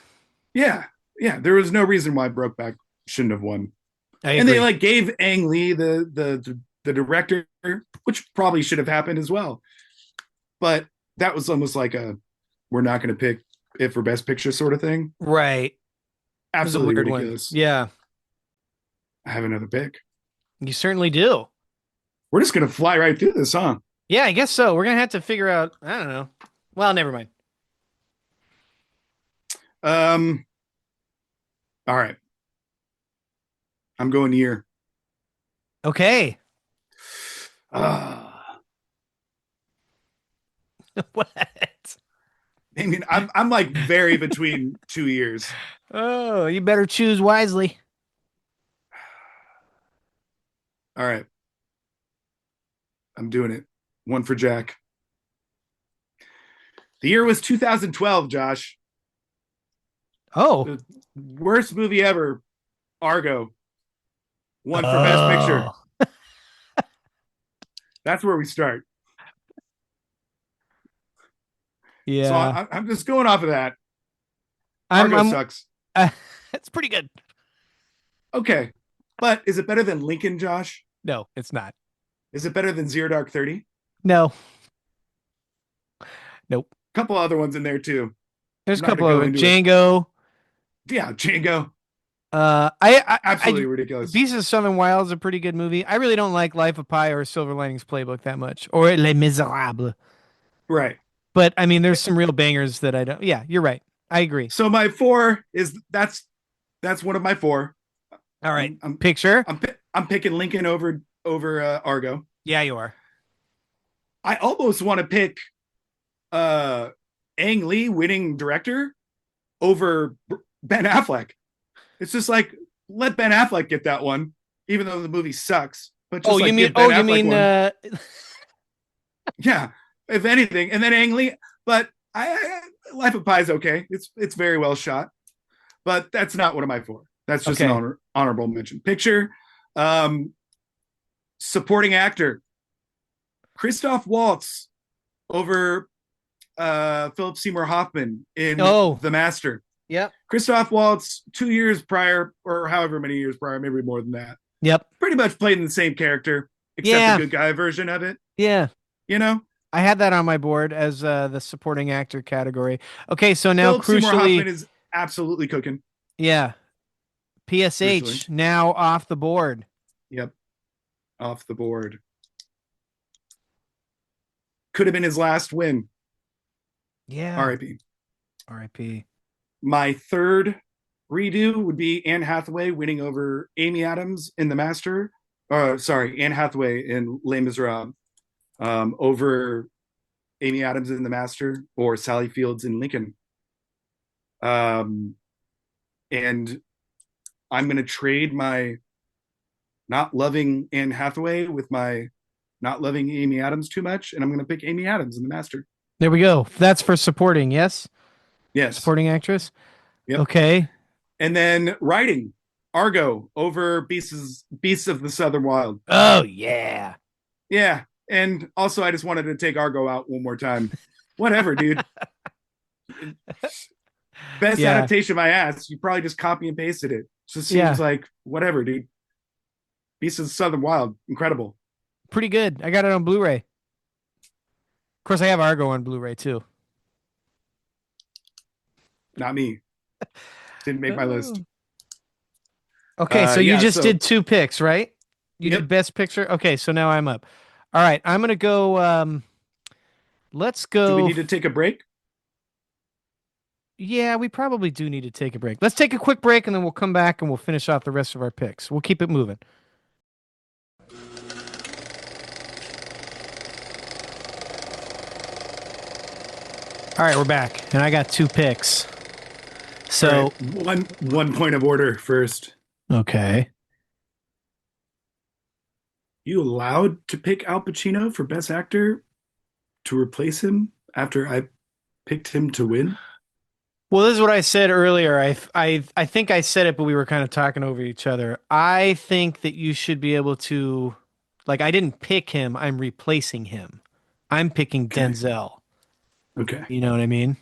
Yeah, yeah. There was no reason why Brokeback shouldn't have won. I And they agree. like gave Ang Lee the director, which probably should have happened as well. But that was almost like a we're not going to pick it for Best Picture sort of thing. Right. It was a Absolutely weird one. ridiculous. Yeah. I have another pick. You certainly do. We're just gonna fly right through this, huh? Yeah, I guess so. We're gonna have to figure out. I don't know. Well, never mind. Um. All right. I'm going year. Okay. Uh, What? I mean, I'm like very between 2 years. Oh, you better choose wisely. All right. I'm doing it. One for Jack. The year was 2012, Josh. Oh. The worst movie ever, Argo, won for Best Picture. Oh. That's where we start. So Yeah. I'm just going off of that. I'm. Argo I'm. sucks. It's pretty good. Okay. But is it better than Lincoln, Josh? No, it's not. Is it better than Zero Dark 30? No. Nope. A couple other ones in there too. There's I'm a not going to couple go of into it. Django. Yeah, Django. I Absolutely ridiculous. Beasts of Southern Wild is a pretty good movie. I really don't like Life of Pi or Silver Linings Playbook that much, or Les Miserables. Right. But I mean, there's some real bangers that I don't. Yeah, you're right. I agree. So my four is that's one of my four. All right, I'm I'm picture. I'm picking Lincoln over Argo. Yeah, you are. I almost want to pick uh Ang Lee winning director over Ben Affleck. It's just like let Ben Affleck get that one, even though the movie sucks. but Oh, just you like mean? give Ben Oh, you Affleck mean? one. Yeah, if anything, and then Ang Lee. But Life of Pi is okay. It's very well shot, but that's not one of my four. That's just an Okay. honorable mention. Picture, um, supporting actor Christoph Waltz over Philip Seymour Hoffman in Oh, The Master. yep, Christoph Waltz, 2 years prior, or however many years prior, maybe more than that, yep, pretty much played in the same character, except the yeah, good guy version of it. yeah. You know, I had that on my board as the supporting actor category. Okay, so now Philip Seymour crucially, Hoffman is absolutely cooking. yeah, Crucially, PSH now off the board. yep, off the board. Could have been his last win. Yeah. R.I.P. R.I.P. My third redo would be Anne Hathaway winning over Amy Adams in The Master. Sorry, Anne Hathaway in Les Miserables over Amy Adams in The Master or Sally Fields in Lincoln. Um, and I'm going to trade my not loving Anne Hathaway with my not loving Amy Adams too much, and I'm going to pick Amy Adams in The Master. There we go. That's for supporting, yes? Yes. Supporting actress. Yep. Okay. And then writing Argo over Beasts of the Southern Wild. Oh yeah. Yeah. And also, I just wanted to take Argo out one more time. Whatever, dude. Best Yeah. adaptation of my ass. You probably just copy and pasted it. Just seems Yeah. like whatever, dude. Beasts of the Southern Wild, incredible. Pretty good. I got it on Blu-ray. Of course, I have Argo on Blu-ray too. Not me. Didn't make my list. Oh. Okay, so you Yeah. just So, did two picks, right? You did yep. best picture. Okay, so now I'm up. All right, I'm gonna go. Let's Do we go. need to take a break? Yeah, we probably do need to take a break. Let's take a quick break and then we'll come back and we'll finish off the rest of our picks. We'll keep it moving. All right, we're back, and I got two picks. All right. So, One point of order first. okay. You allowed to pick Al Pacino for Best Actor to replace him after I picked him to win? Well, this is what I said earlier. I think I said it, but we were kind of talking over each other. I think that you should be able to, like, I didn't pick him. I'm replacing him. I'm picking Okay. Denzel. Okay. You know what I mean?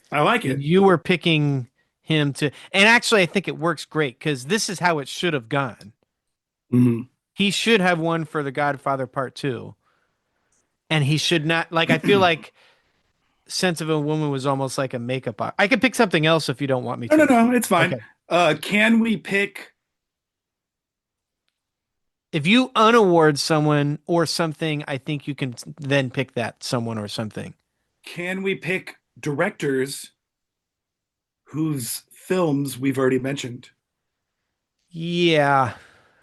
I like And it. you were picking him to, and actually, I think it works great because this is how it should have gone. Mhm. He should have won for The Godfather Part Two, and he should not. Like, I feel like Sense of a Woman was almost like a makeup. I could pick something else if you don't want me No, no, to. no. It's fine. Okay. Can we pick? If you unaward someone or something, I think you can then pick that someone or something. Can we pick directors whose films we've already mentioned? Yeah,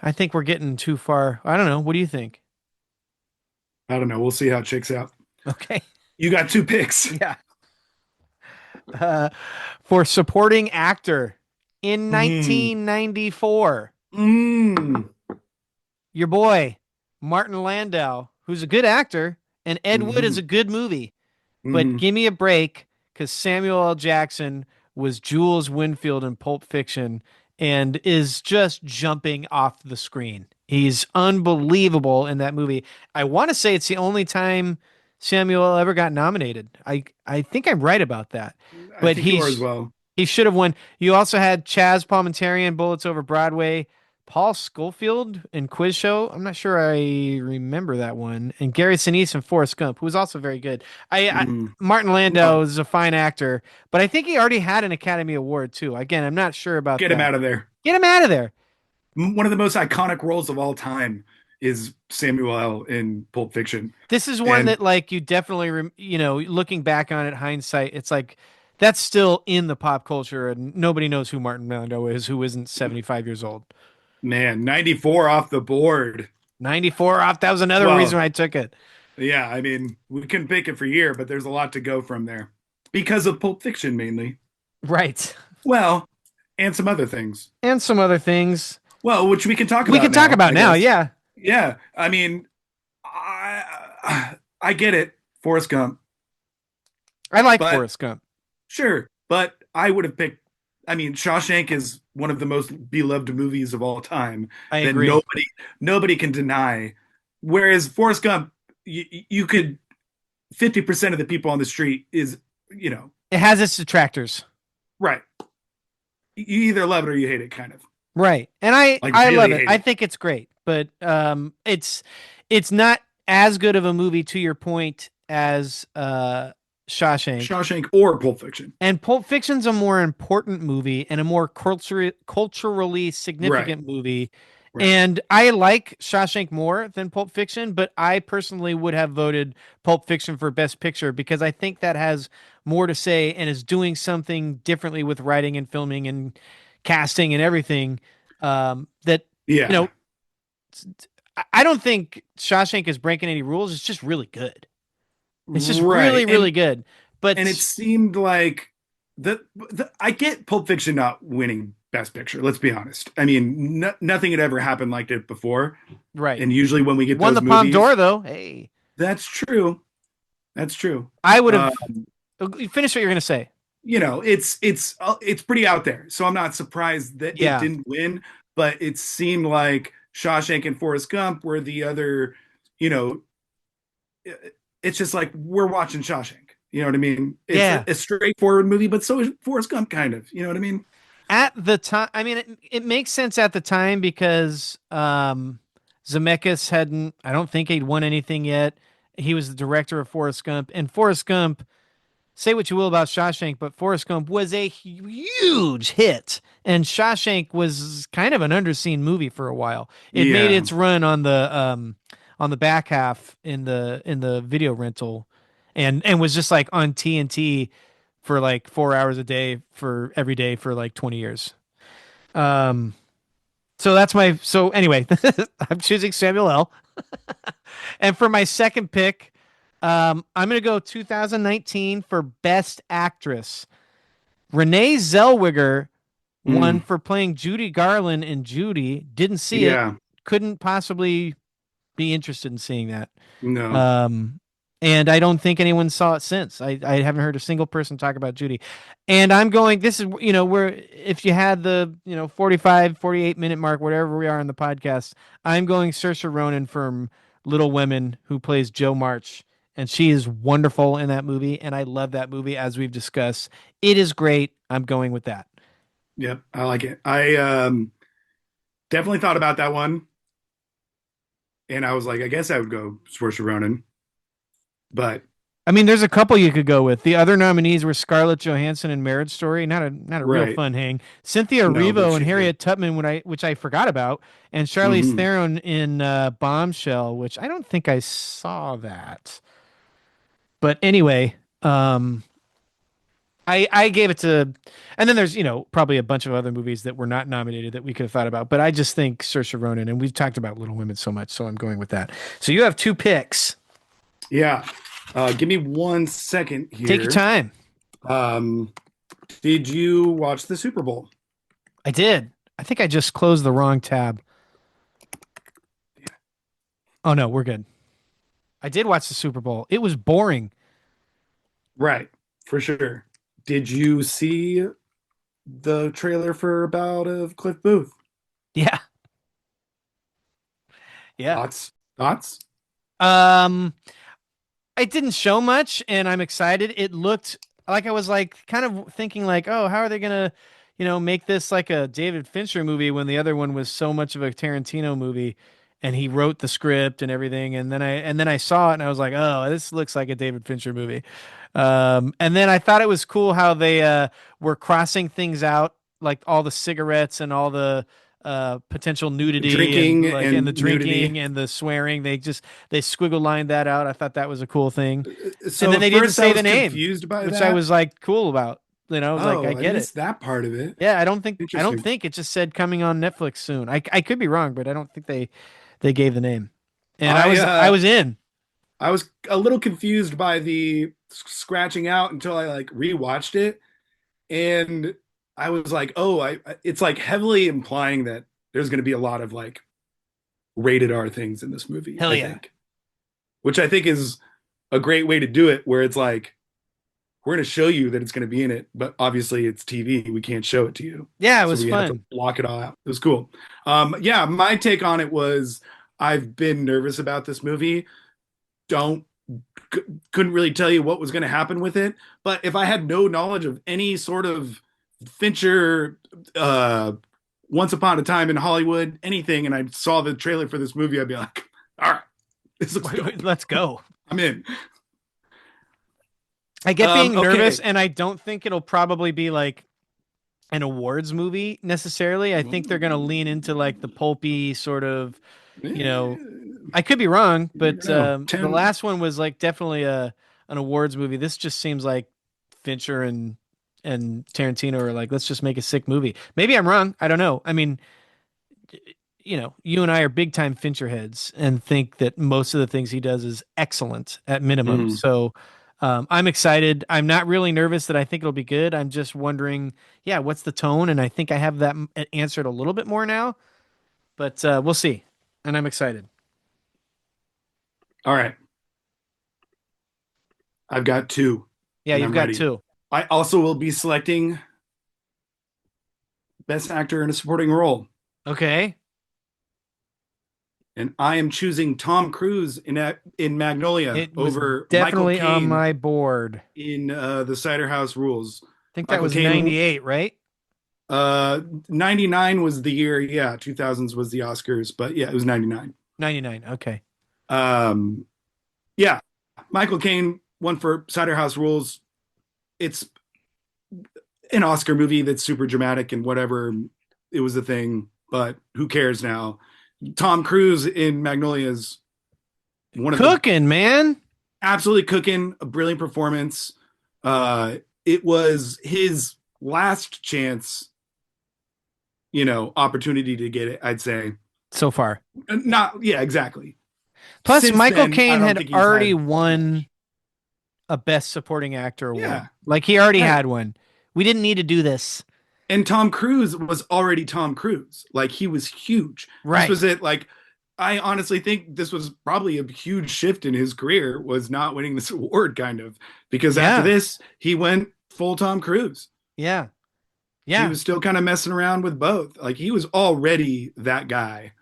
I think we're getting too far. I don't know. What do you think? I don't know. We'll see how it shakes out. Okay. You got two picks. Yeah. Uh, for supporting actor in Mm. 1994, Mm. your boy, Martin Landau, who's a good actor, and Ed Wood is Mm-hmm. a good movie. But Mm-hmm. give me a break because Samuel L. Jackson was Jules Winfield in Pulp Fiction and is just jumping off the screen. He's unbelievable in that movie. I want to say it's the only time Samuel ever got nominated. I think I'm right about that. I But think you are as well. he should have won. You also had Chaz Palminteri, Bullets Over Broadway, Paul Schofield in Quiz Show. I'm not sure I remember that one. And Gary Sinise in Forrest Gump, who was also very good. Mm. Martin Landau Well, is a fine actor, but I think he already had an Academy Award too. Again, I'm not sure about get him that. out of there. Get him out of there. One of the most iconic roles of all time is Samuel L. in Pulp Fiction. This is one And that like you definitely looking back on it hindsight, it's like that's still in the pop culture and nobody knows who Martin Landau is who isn't 75 years old. man, 94 off the board. 94 off. That was another reason Well, I took it. yeah, I mean, we can pick it for year, but there's a lot to go from there because of Pulp Fiction mainly. Right. Well, and some other things. And some other things Well, which we can talk we about can talk now, about I now. guess. Yeah. Yeah, I mean, I get it, Forrest Gump, I like but Forrest Gump. sure, but I would have picked. I mean, Shawshank is one of the most beloved movies of all time I that agree. nobody can deny. Whereas Forrest Gump, you could 50% of the people on the street is, you know, It has its detractors. right. You either love it or you hate it, kind of Right. And I like I love really it. hate I it. think it's great, but it's not as good of a movie to your point as Shawshank. Shawshank or Pulp Fiction, And Pulp Fiction's a more important movie and a more culturally right? significant movie. Right. And I like Shawshank more than Pulp Fiction, but I personally would have voted Pulp Fiction for Best Picture because I think that has more to say and is doing something differently with writing and filming and casting and everything. That, you Yeah, know, I don't think Shawshank is breaking any rules. It's just really good. It's just right. really, really good. And it But seemed like I get Pulp Fiction not winning Best Picture. Let's be honest. I mean, nothing had ever happened like it before. right. And usually when we get Won those the Palme movies, d'Or though. Hey, that's true. That's true. I would Uh, have finish what you're gonna say. it's pretty out there. So I'm not surprised that it Yeah, didn't win, but it seemed like Shawshank and Forrest Gump were the other, you know, it's just like we're watching Shawshank. You know what I mean? It's yeah. a straightforward movie, but so is Forrest Gump, kind of. You know what I mean? At the time, I mean, it makes sense at the time because Zemeckis hadn't. I don't think he'd won anything yet. He was the director of Forrest Gump, and Forrest Gump. Say what you will about Shawshank, but Forrest Gump was a huge hit, and Shawshank was kind of an underseen movie for a while. It made Yeah. its run on the back half in the video rental, and was just like on TNT for like 4 hours a day for every day for like 20 years. Um, so that's my so anyway, I'm choosing Samuel L. And for my second pick, I'm gonna go 2019 for Best Actress. Renee Zellweger won Mm, for playing Judy Garland in Judy. Didn't see it. yeah. Couldn't possibly be interested in seeing that. No. Um, and I don't think anyone saw it since. I haven't heard a single person talk about Judy. And I'm going, this is, where if you had the, 45, 48 minute mark, whatever we are on the podcast, I'm going Saoirse Ronan from Little Women, who plays Joe March. And she is wonderful in that movie. And I love that movie, as we've discussed. It is great. I'm going with that. Yep. I like it. I definitely thought about that one, and I was like, I guess I would go Saoirse Ronan, but I mean, there's a couple you could go with. The other nominees were Scarlett Johansson in Marriage Story, not a real right. fun hang. Cynthia No, but Erivo and she's good. Harriet Tubman, which I forgot about, and Charlize Hmm. Theron in Bombshell, which I don't think I saw that. But anyway, I gave it to, and then there's probably a bunch of other movies that were not nominated that we could have thought about. But I just think Saoirse Ronan, and we've talked about Little Women so much, so I'm going with that. So you have two picks. Yeah. Give me 1 second Take your here. time. Um, did you watch the Super Bowl? I did. I think I just closed the wrong tab. Oh no, we're good. I did watch the Super Bowl. It was boring. Right, for sure. Did you see the trailer for About of Cliff Booth? Yeah. Yeah. Thoughts? Thoughts? Um it didn't show much and I'm excited. It looked like I was like kind of thinking like, "Oh, how are they going to, make this like a David Fincher movie when the other one was so much of a Tarantino movie and he wrote the script and everything." And then I saw it and I was like, "Oh, this looks like a David Fincher movie." And then I thought it was cool how they were crossing things out, like all the cigarettes and all the potential nudity and Drinking like and the and nudity. drinking and the swearing. They squiggle lined that out. I thought that was a cool thing. And So then at they didn't first I say was the name, confused by which I that. was like cool about. I was like, Oh, I I get it. missed that part of it. Yeah, I don't Interesting. think it just said coming on Netflix soon. I could be wrong, but I don't think they gave the name. And I I was in. I was a little confused by the scratching out until I like rewatched it, and I was like, oh, I it's like heavily implying that there's going to be a lot of like rated R things in this movie, Hell I yeah. think, which I think is a great way to do it, where it's like, we're going to show you that it's going to be in it, but obviously it's TV. We can't show it to you. Yeah, it So was we have to fun. block it all out. It was cool. Yeah, my take on it was I've been nervous about this movie. Don't c- couldn't really tell you what was going to happen with it, but if I had no knowledge of any sort of Fincher, Once Upon a Time in Hollywood, anything, and I saw the trailer for this movie, I'd be like, all right, this looks dope. Let's go. I'm in. I get being nervous, Okay. and I don't think it'll probably be like an awards movie necessarily. I think they're going to lean into like the pulpy sort of, you know, I could be wrong, You never but know. the 10. last one was like definitely a an awards movie. This just seems like Fincher and Tarantino are like, let's just make a sick movie. Maybe I'm wrong. I don't know. I mean, you and I are big time Fincher heads and think that most of the things he does is excellent at minimum. Mhm. So I'm excited. I'm not really nervous that I think it'll be good. I'm just wondering, yeah, what's the tone? And I think I have that answered a little bit more now, but we'll see. And I'm excited. All right. I've got two Yeah, and you've I'm got ready. two. I also will be selecting Best Actor in a Supporting Role. Okay. And I am choosing Tom Cruise in Magnolia It was over Michael definitely on Caine my board. in The Cider House Rules. I think that Michael was Caine, 98, right? 99 was the year. Yeah, 2000s was the Oscars, but yeah, it was 99. 99. Okay. Um, yeah, Michael Caine won for Cider House Rules. It's an Oscar movie that's super dramatic and whatever. It was a thing, but who cares now? Tom Cruise in Magnolia is one of the Cooking, man. absolutely cooking, a brilliant performance. It was his last chance, opportunity to get it, I'd say. So far. Not, yeah, exactly. Plus, Since Michael then, I Caine don't had think he's already had won much. a Best Supporting Actor award. Yeah, Like he already right. had one. We didn't need to do this. And Tom Cruise was already Tom Cruise. Like he was huge. This Right. was it. Like I honestly think this was probably a huge shift in his career was not winning this award kind of because after Yeah. this he went full Tom Cruise. Yeah. He Yeah. was still kind of messing around with both. Like he was already that guy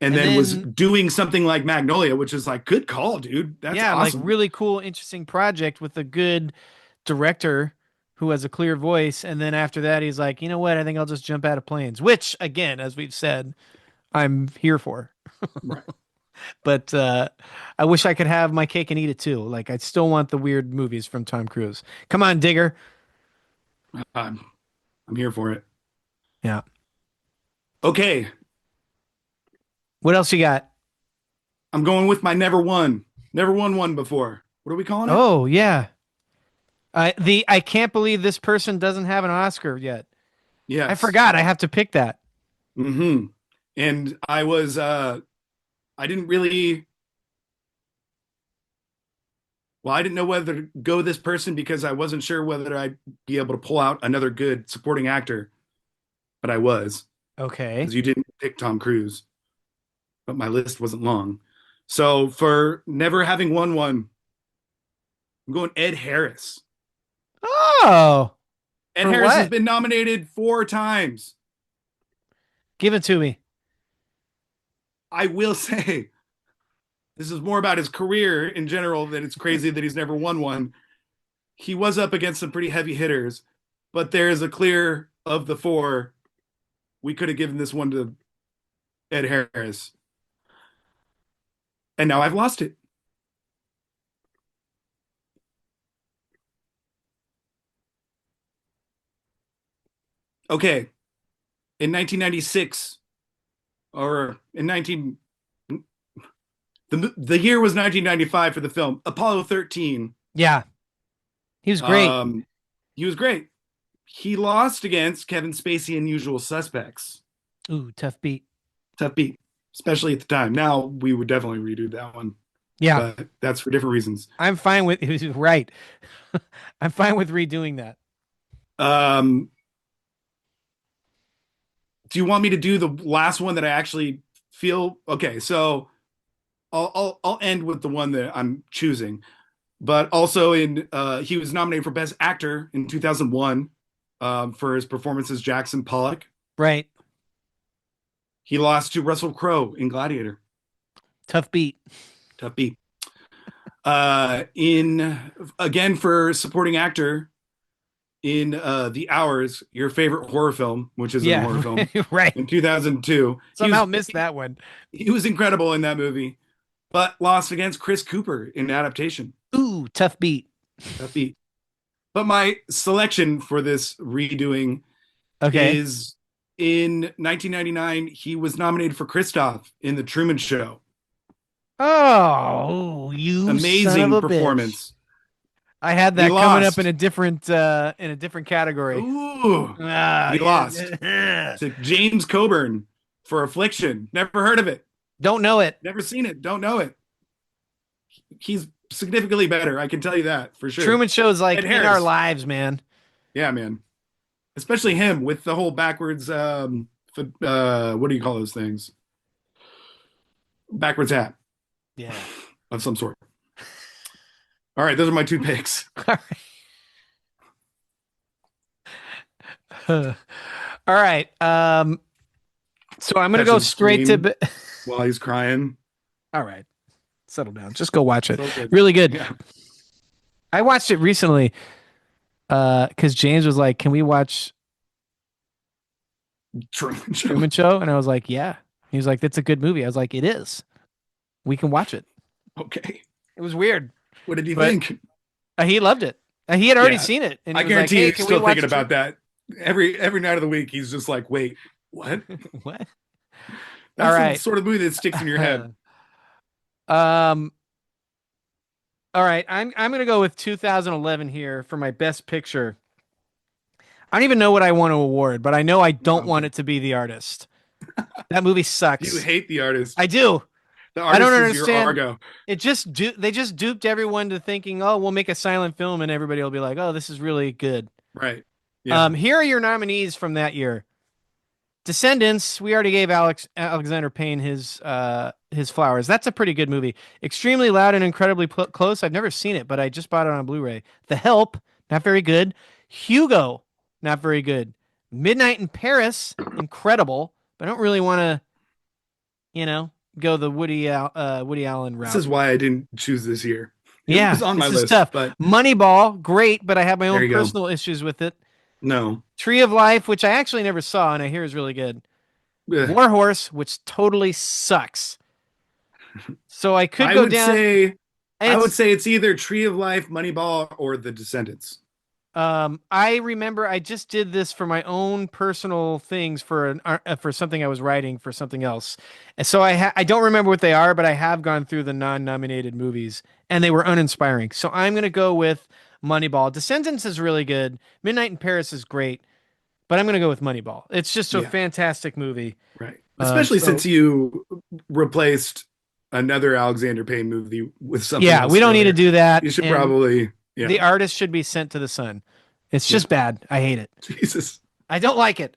and And then was then, doing something like Magnolia, which is like good call, dude. That's yeah, like awesome. really cool, interesting project with a good director who has a clear voice. And then after that, he's like, you know what? I think I'll just jump out of planes, which, again, as we've said, I'm here for. Right. But I wish I could have my cake and eat it too. Like, I still want the weird movies from Tom Cruise. Come on, Digger. I'm, I'm here for it. Yeah. Okay. What else you got? I'm going with my never won. Never won one before. What are we calling it? Oh, yeah. I can't believe this person doesn't have an Oscar yet. I Yes. forgot. I have to pick that. Mm-hmm. And I didn't really, well, I didn't know whether to go this person because I wasn't sure whether I'd be able to pull out another good supporting actor, but I was Okay. because you didn't pick Tom Cruise, but my list wasn't long. So for never having won one, I'm going Ed Harris. Oh, Ed for Harris has what? been nominated 4 times. Give it to me. I will say this is more about his career in general than it's crazy that he's never won one. He was up against some pretty heavy hitters, but there is a clear of the four. We could have given this one to Ed Harris. And now I've lost it. Okay. In 1996, or in 19, the year was 1995 for the film Apollo 13. Yeah, he was great. Um, he was great. He lost against Kevin Spacey in Usual Suspects. Ooh, tough beat. Tough beat, especially at the time. Now we would definitely redo that one, Yeah, but that's for different reasons. I'm fine with. Right. I'm fine with redoing that. Um, do you want me to do the last one that I actually feel okay. So I'll end with the one that I'm choosing. But also in he was nominated for Best Actor in 2001 for his performance as Jackson Pollock. Right. He lost to Russell Crowe in Gladiator. Tough beat. Tough beat. In again for supporting actor in The Hours, your favorite horror film, which isn't a horror Yeah. film, Right. in 2002. Somehow missed that one. He was incredible in that movie, but lost against Chris Cooper in adaptation. Ooh, tough beat. Tough beat. But my selection for this redoing Okay. is in 1999, he was nominated for Kristoff in The Truman Show. Oh, you son of Amazing a bitch. performance. I had He that coming up lost. in a different category. Ooh, Ah, he lost yeah. to James Coburn for Affliction. Never heard of it. Don't know it. Never seen it. Don't know it. He's significantly better. I can tell you that for sure. Truman Show's like Ed in our Harris. lives, man. Yeah, man. Especially him with the whole backwards. What do you call those things? Backwards hat Yeah. of some sort. All right, those are my two picks. All right. So I'm gonna Catch go him straight to. scream while he's crying. All right, settle down. Just go watch it. So good. Really good. Yeah. I watched it recently. Because James was like, "Can we watch Truman Show. Truman Show?" And I was like, "Yeah." He was like, "That's a good movie." I was like, "It is. We can watch it." Okay. It was weird, What did you but think? He loved it. He had already Yeah. seen it, and I he was like, guarantee "Hey, he's can we still watch thinking about that. Every night of the week, he's just like, wait, what? what?" All That's the right. sort of movie that sticks in your head. um. All right. I'm gonna go with 2011 here for my best picture. I don't even know what I want to award, but I know I don't want Okay. it to be The Artist. That movie You sucks. hate the artist. I do. The I don't artist is your understand. Argo. They just duped everyone to thinking, oh, we'll make a silent film and everybody will be like, oh, this is really good. Right. Yeah. Here are your nominees from that year. Descendants, we already gave Alexander Payne his flowers. That's a pretty good movie. Extremely loud and incredibly close. I've never seen it, but I just bought it on Blu-ray. The Help, not very good. Hugo, not very good. Midnight in Paris, incredible, but I don't really want to, go the Woody Allen This route. is why I didn't choose this year. It Yeah, was on my this is list, tough. but Moneyball, great, but I have my there own you go. personal issues with it. No. Tree of Life, which I actually never saw and I hear is really good. Ugh. Warhorse, which totally sucks. So I could I go would down. say I would It's say it's either Tree of Life, Moneyball, or The Descendants. I remember I just did this for my own personal things for something I was writing for something else. And so I don't remember what they are, but I have gone through the non-nominated movies and they were uninspiring. So I'm going to go with Moneyball. Descendants is really good. Midnight in Paris is great, but I'm going to go with Moneyball. It's just a Yeah, fantastic movie. right. Especially since So you replaced another Alexander Payne movie with something yeah, else we don't need to earlier. do that. You should And probably, yeah, The Artist should be sent to the sun. It's yeah. just bad. I hate it. Jesus. I don't like it.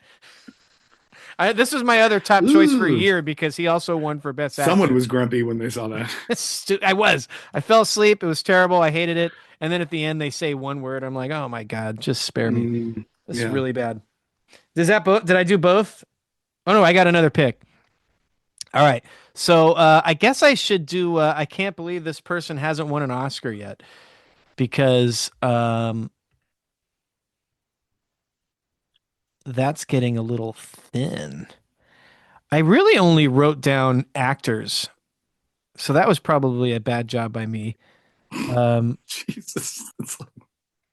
This was my other top choice for a Ooh. year because he also won for Best Someone Actor. was grumpy when they saw that. I was. I fell asleep. It was terrible. I hated it. And then at the end, they say one word. I'm like, oh my God, just spare me. This is Yeah. really bad. Did I do both? Oh no, I got another pick. All right. So I guess I should do. I can't believe this person hasn't won an Oscar yet because that's getting a little thin. I really only wrote down actors, so that was probably a bad job by me. Um, Jesus.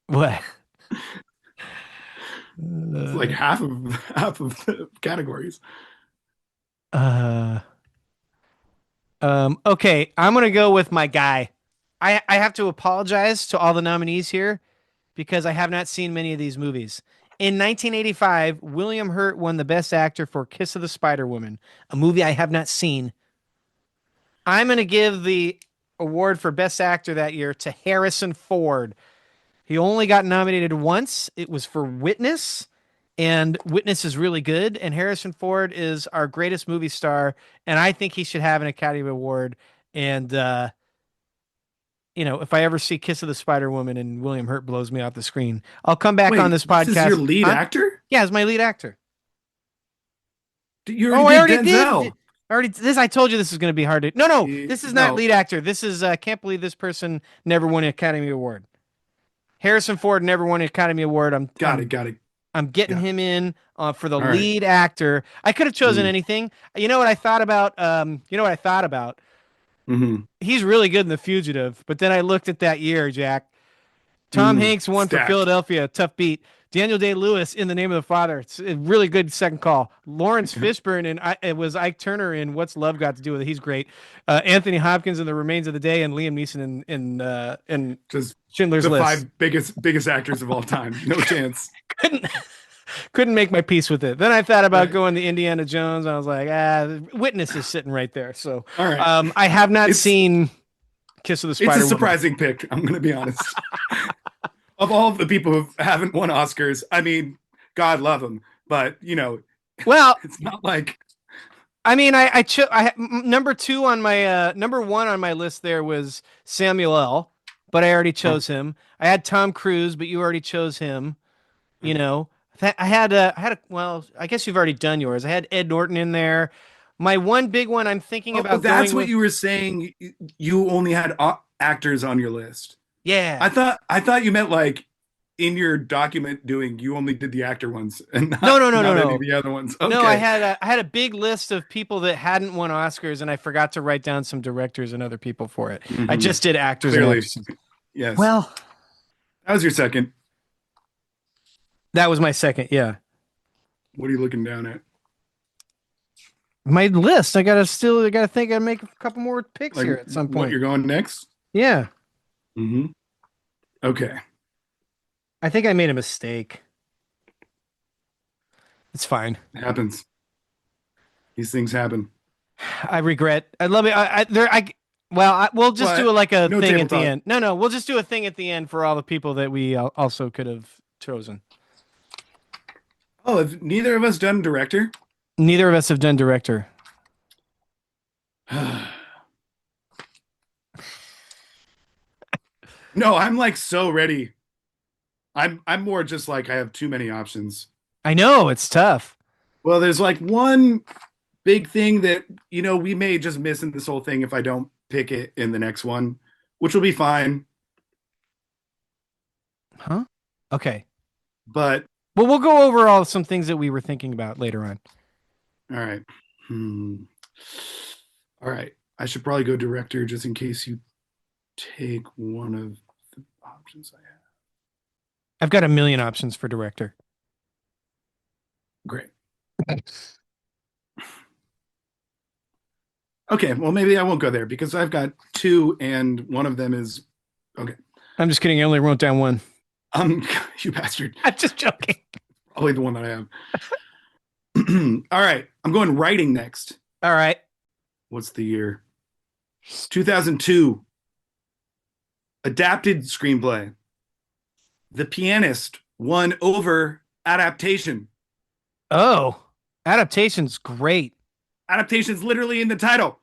what? It's like half of the categories. Uh, okay, I'm gonna go with my guy. I have to apologize to all the nominees here because I have not seen many of these movies. In 1985, William Hurt won the Best Actor for Kiss of the Spider Woman, a movie I have not seen. I'm going to give the award for Best Actor that year to Harrison Ford. He only got nominated once. It was for Witness, and Witness is really good, and Harrison Ford is our greatest movie star, and I think he should have an Academy Award. And if I ever see Kiss of the Spider Woman and William Hurt blows me off the screen, I'll come back on Wait, this this is your podcast. lead Huh? actor? Yeah, as my lead actor. You already Oh, I did already did. Denzel. Already this. I told you this is going to be hard to. No, no, this is not No, lead actor. This is. Can't believe this person never won an Academy Award. Harrison Ford never won an Academy Award. I'm got it, I'm got it, I'm getting got it. him in for the All right. lead actor. I could have chosen Mm, anything. You know what I thought about? You know what I thought about? mm-hmm, He's really good in The Fugitive, but then I looked at that year, Jack. Tom mm-hmm. Hanks won for Stacked. Philadelphia, tough beat. Daniel Day-Lewis in The Name of the Father. It's a really good second call. Lawrence Yeah. Fishburne and it was Ike Turner in What's Love Got to Do with It. He's great. Anthony Hopkins in The Remains of the Day and Liam Neeson in Just Schindler's the List. five biggest actors of all time. No chance. Couldn't couldn't make my peace with it. Then I thought about Right. going to Indiana Jones. I was like, Witness is sitting right there. So All right. I have not It's seen Kiss of the it's a Spider Woman. surprising pick. I'm gonna be honest. Of all of the people who haven't won Oscars, I mean, God love them, but Well, it's not like I mean, number two on my number one on my list there was Samuel L. But I already oh, chose him. I had Tom Cruise, but you already chose him. You okay. know, I had a well, I guess you've already done yours. I had Ed Norton in there. My one big one I'm thinking Oh, about that's going what with. you were saying. You only had actors on your list. Yeah. I thought you meant like in your document doing you only did the actor ones and No, not no, no, no, not any of no. the other ones. No, Okay. I had a big list of people that hadn't won Oscars, and I forgot to write down some directors and other people for it. I Hmm. just did actors and Clearly, actresses. yes. Well, That was your second. that was my second. Yeah, What are you looking down at? my list. I gotta think. I make a couple more picks Like here at some what point. you're going next? Yeah, Hmm. Okay. I think I made a mistake. It's fine. It happens. These things happen. I regret. I love it. We'll just do What? it like a No thing table at the talk. end. No, no, we'll just do a thing at the end for all the people that we also could have chosen. Oh, have neither of us done director? Neither of us have done director. No, I'm like so ready. I'm more just like I have too many options. I know it's tough. Well, there's like one big thing that we may just miss in this whole thing if I don't pick it in the next one, which will be fine. Huh? Okay. But Well, we'll go over all some things that we were thinking about later on. all right. Hmm. All right. I should probably go director just in case you take one of the options I have. I've got a million options for director. Great. Okay, well maybe I won't go there because I've got two and one of them is okay. I'm just kidding. I only wrote down one. You bastard. I'm just joking. Probably the one that I have. All right, I'm going writing next. All right. What's the year? 2002. Adapted screenplay. The Pianist won over adaptation. Oh, adaptation's great. Adaptation's literally in the title.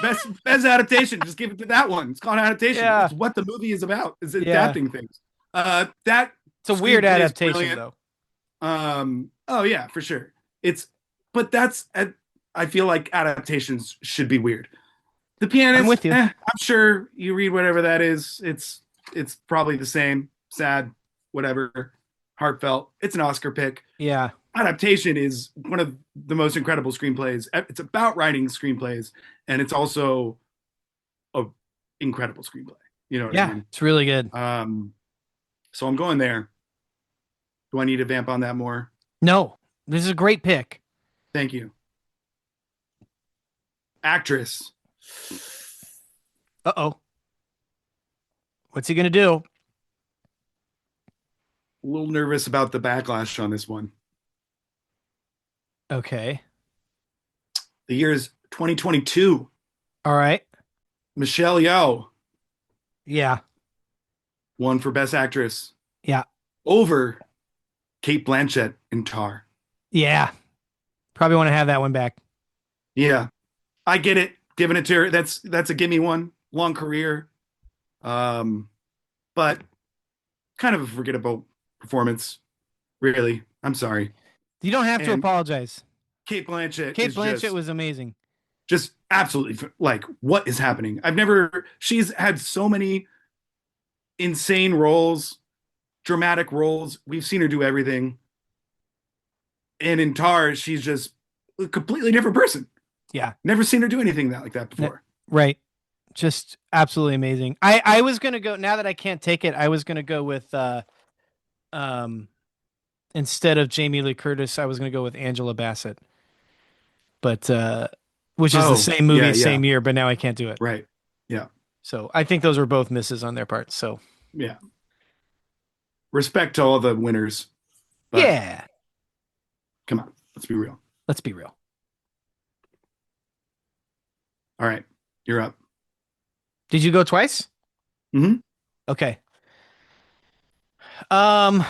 Best adaptation. Just give it to that one. It's called adaptation. Yeah. It's what the movie is about. It's Yeah. adapting things. That It's a weird screenplay is adaptation, brilliant. though. Oh yeah, for sure. But that's I feel like adaptations should be weird. The I'm Pianist, with you. I'm sure you read whatever that is. It's probably the same, sad, whatever, heartfelt. It's an Oscar pick. Yeah. Adaptation is one of the most incredible screenplays. It's about writing screenplays, and it's also a incredible screenplay. You know what I Yeah. mean? It's really good. So I'm going there. Do I need to vamp on that more? No, this is a great pick. Thank you. Actress. Uh-oh. What's he going to do? A little nervous about the backlash on this one. Okay. The year is 2022. All right. Michelle Yeoh Yeah. won for Best Actress Yeah. over Kate Blanchett in Tar. Yeah, probably want to have that one back. Yeah, I get it. Giving it to her. That's a gimme one. Long career. Um, but kind of a forgettable performance. Really, I'm sorry. You don't have to And apologize. Kate Blanchett Kate is Blanchett was amazing. just absolutely like what is happening. I've never. She's had so many insane roles, dramatic roles. We've seen her do everything. And in Tar, she's just a completely different person. Yeah. Never seen her do anything that like that before. Right. Just absolutely amazing. I was gonna go now that I can't take it. I was gonna go with um instead of Jamie Lee Curtis, I was gonna go with Angela Bassett, but which is the Oh, same yeah, movie, yeah, same year, but now I can't do it. right. Yeah, So I think those were both misses on their part. So yeah. Respect to all the winners, but yeah, come on, let's be real. let's be real. All right, you're up. Did you go twice? Hmm. Okay. Um,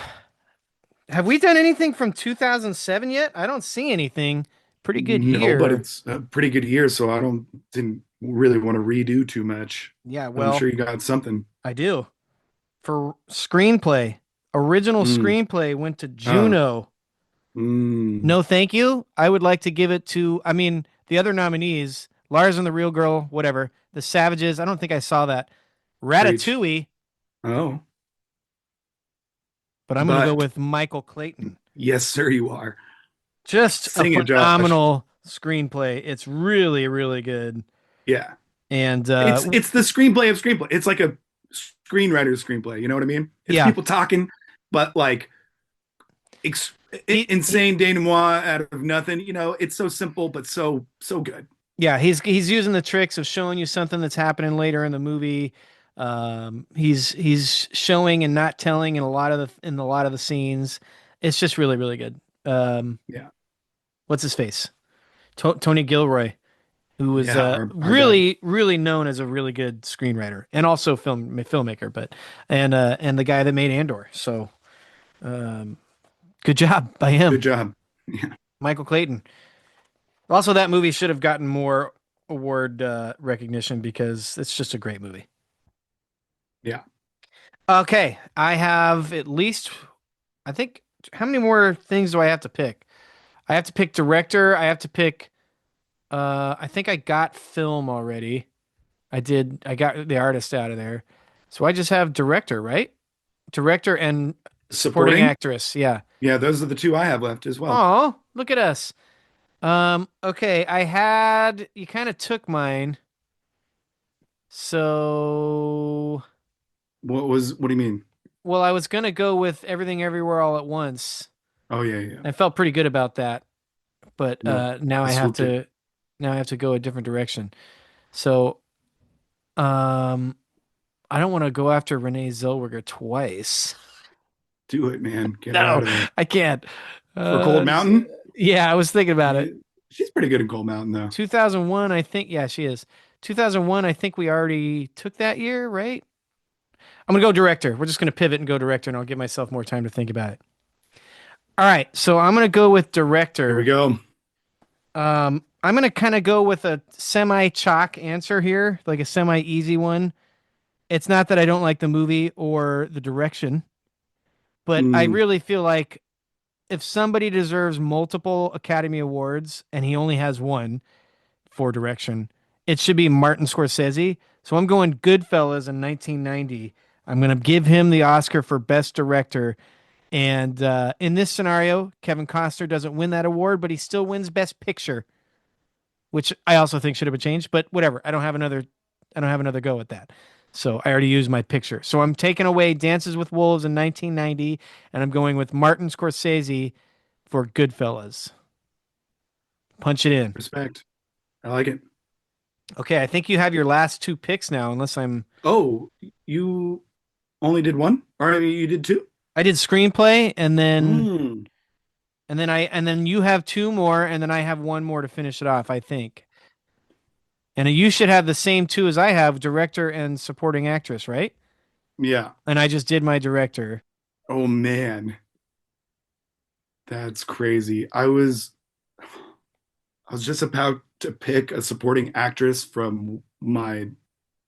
have we done anything from 2007 yet? I don't see anything. Pretty good No, but year. it's a pretty good year, so I don't didn't really want to redo too much. Yeah, But I'm well, sure you got something. I do. For screenplay, original Mm. screenplay went to Uh, Juno. mm. No, thank you. I would like to give it to, I mean, the other nominees, Lars and the Real Girl, whatever. The Savages, I don't think I saw that. Preach. Ratatouille, Oh, but I'm going to go but with Michael Clayton. yes, sir, you are. Just a Sing it, Josh. phenomenal screenplay. It's really, really good. Yeah. And It's the screenplay of screenplay. It's like a screenwriter's screenplay. You know what I mean? It's yeah, people talking, but like ex- he insane denouement out of nothing. You know, it's so simple but so good. yeah, he's using the tricks of showing you something that's happening later in the movie. He's showing and not telling in a lot of the scenes. It's just really really good. Yeah, What's his face? Tony Gilroy, who was yeah. Our guy. really really known as a really good screenwriter and also filmmaker, but and the guy that made Andor. So um, good job by him, Good job. Yeah, Michael Clayton. Also, that movie should have gotten more award recognition because it's just a great movie. yeah. Okay, I have at least, I think, how many more things do I have to pick? I have to pick director. I have to pick, I think I got film already. I did, I got the artist out of there. So I just have director, right? Director and supporting Supporting. actress. Yeah. Yeah, those are the two I have left as well. Oh, look at us. Okay, you kind of took mine. So, What do you mean? well, I was gonna go with Everything Everywhere All at Once. Oh yeah, yeah. I felt pretty good about that, but Nope. now I I have swooped it. to go a different direction. So, um, I don't want to go after Renee Zellweger twice. Do it, man. Get her No, out of there. I can't. For Cold S- Mountain? yeah, I was thinking about Yeah, it. she's pretty good in Cold Mountain though. 2001, I think. Yeah, she is. 2001, I think we already took that year, right? I'm gonna go director. We're just gonna pivot and go director, and I'll give myself more time to think about it. All right, so I'm gonna go with Here we director. go. I'm gonna kind of go with a semi chalk answer here, like a semi easy one. It's not that I don't like the movie or the direction, but I Mm, really feel like if somebody deserves multiple Academy Awards and he only has one for direction, it should be Martin Scorsese. So I'm going Goodfellas in 1990. I'm going to give him the Oscar for Best Director. And in this scenario, Kevin Costner doesn't win that award, but he still wins Best Picture, which I also think should have been changed. But whatever, I don't have another go at that. So I already used my picture. So I'm taking away Dances with Wolves in 1990, and I'm going with Martin Scorsese for Goodfellas. Punch it in. respect. I like it. Okay, I think you have your last two picks now, unless I'm. Oh, you only did one? Or you did two? I did screenplay, Mm, and then you have two more, and then I have one more to finish it off. I think. And you should have the same two as I have, director and supporting actress, right? yeah. And I just did my director. Oh man. That's crazy. I was just about to pick a supporting actress from my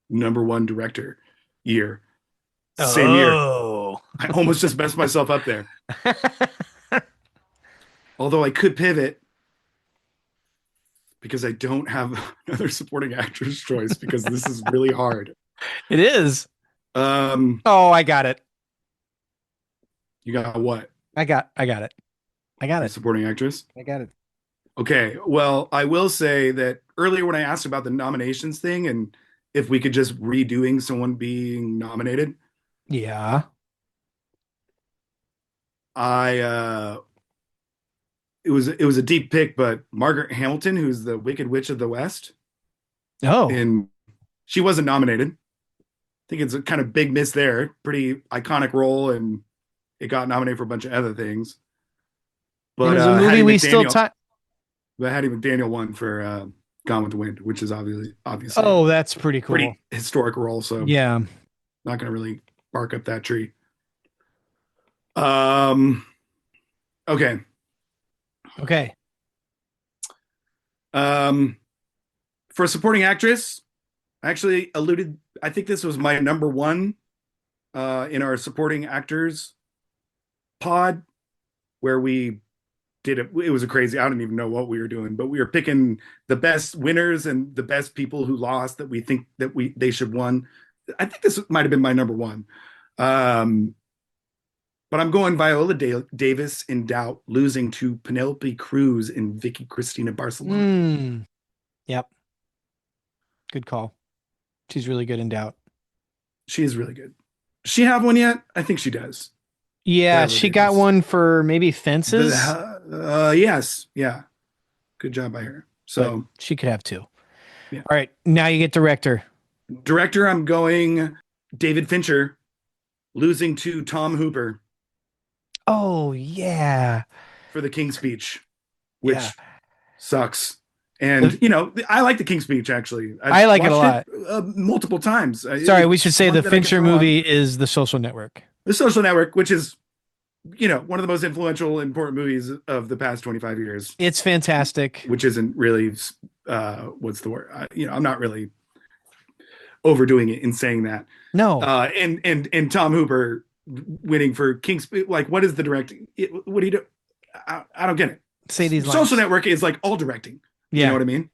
number one director year. Same year. Oh. I almost just messed myself up there. Although I could pivot because I don't have another supporting actress choice because this is really hard. It is. Um, Oh, I got it. you got what? I got it. I got Your it. supporting actress? I got it. Okay. Well, I will say that earlier when I asked about the nominations thing and if we could just redoing someone being nominated, Yeah. I it was a deep pick, but Margaret Hamilton, who's the Wicked Witch of the West, Oh. and she wasn't nominated. I think it's a kind of big miss there. Pretty iconic role, and it got nominated for a bunch of other things. And it But was a movie we still Hattie McDaniel won for Gone with the Wind, which is obviously a Oh, that's pretty cool. pretty historic role. So Yeah. not going to really bark up that tree. Um. Okay. Okay. Um. For supporting actress, I actually alluded. I think this was my number one in our supporting actors pod, where we did it. It was a crazy. I don't even know what we were doing, but we were picking the best winners and the best people who lost that we think that they should won. I think this might have been my number one. Um, but I'm going Viola Davis in Doubt, losing to Penelope Cruz in Vicky Cristina Barcelona. Mm. Yep. Good call. She's really good in Doubt. She is really good. Does she have one yet? I think she does. Yeah, Viola she got Davis. one for maybe Fences, Yes, yeah. Good job by her. but So, she could have two. yeah. All right, now you get director. Director, I'm going David Fincher, losing to Tom Hooper Oh, yeah. for The King's Speech, Yeah. which sucks. The- And I like The King's Speech actually. I've I like it a watched it lot. multiple times. Sorry, we should It's say one the that I can Fincher throw on. movie is The Social Network. The Social Network, which is one of the most influential, important movies of the past 25 years, It's fantastic. which isn't really what's the word? I'm not really overdoing it in saying that. No, And Tom Hooper winning for King's, like, what is the directing? What do you do? I don't get it. say these lines. Social Network is like all directing. You know Yeah, what I mean?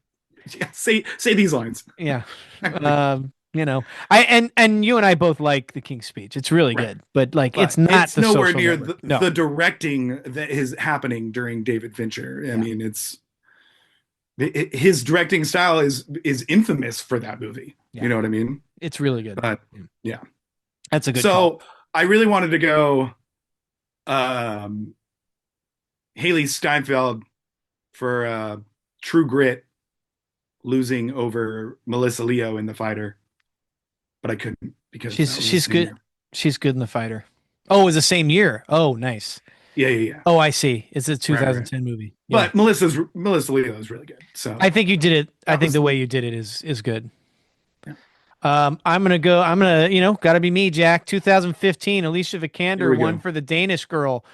Yeah, say these lines. yeah. I and you and I both like The King's Speech. It's really Right. good, but like it's But not it's The nowhere Social near Network. No. the directing that is happening during David Fincher. I Yeah. mean, his directing style is infamous for that movie. Yeah. You know what I mean? It's really good. But yeah. That's a good So call. I really wanted to go um Haley Steinfeld for True Grit, losing over Melissa Leo in The Fighter, but I couldn't because that was the She's same good. year. She's good in The Fighter. Oh, it was the same year. Oh, nice. Yeah. Oh, I see. It's a Right. 2010 movie. Yeah. But Melissa Leo is really good. So I think you did it. I that think was the way you did it is good. Yeah. I'm gonna, gotta be me, Jack. 2015, Alicia Here Vikander we won go. for The Danish Girl.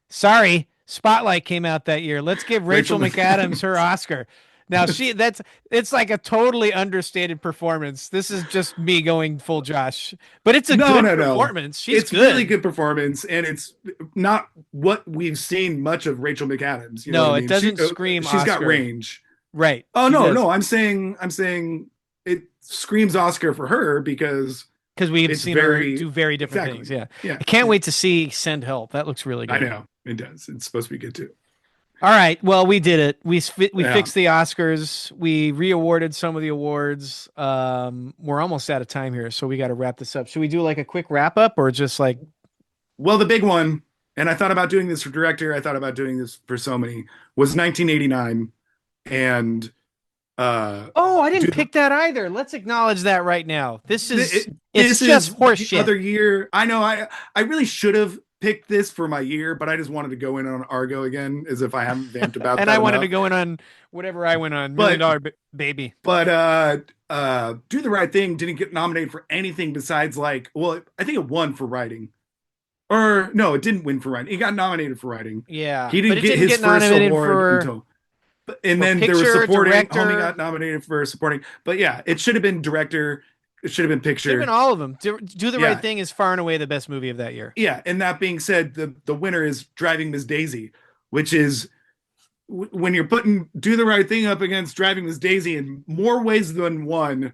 Sorry, Spotlight came out that year. Let's give Rachel Rachel McAdams her Oscar. Now it's like a totally understated performance. This is just me going full Josh, but it's a No, good no. performance. She's It's good. really good performance, and it's not what we've seen much of Rachel McAdams. You know No, what I it mean? doesn't scream She's got Oscar. range. Right. Oh She no, does. no. I'm saying it screams Oscar for her because Because we've it's seen her very do very different exactly. things. Yeah. Yeah, I can't yeah. wait to see Send Help. That looks really I good. know it does. It's supposed to be good too. All right. Well, we did it. We Yeah. fixed the Oscars. We re-awarded some of the awards. We're almost out of time here, so we got to wrap this up. Should we do like a quick wrap up or just like Well, the big one, and I thought about doing this for director. I thought about doing this for so many. Was 1989, and Oh, I didn't do pick that either. Let's acknowledge that right now. It's this just is horse the shit. other year. I know I really should have picked this for my year, but I just wanted to go in on Argo again, as if I haven't vamped about And that I wanted to enough. go in on whatever I went on. But Baby. but Do the Right Thing didn't get nominated for anything besides, like, well, I think it won for writing. Or no, it didn't win for writing. He got nominated for writing. Yeah, He but didn't it get didn't his get first nominated award for until. And for then there was picture, supporting. director. Homie got nominated for supporting. But yeah, it should have been director. It should have been Should have been picture. all of them. Do the Right Yeah, Thing is far and away the best movie of that year. yeah. And that being said, the winner is Driving Miss Daisy, which is when you're putting Do the Right Thing up against Driving Miss Daisy in more ways than one.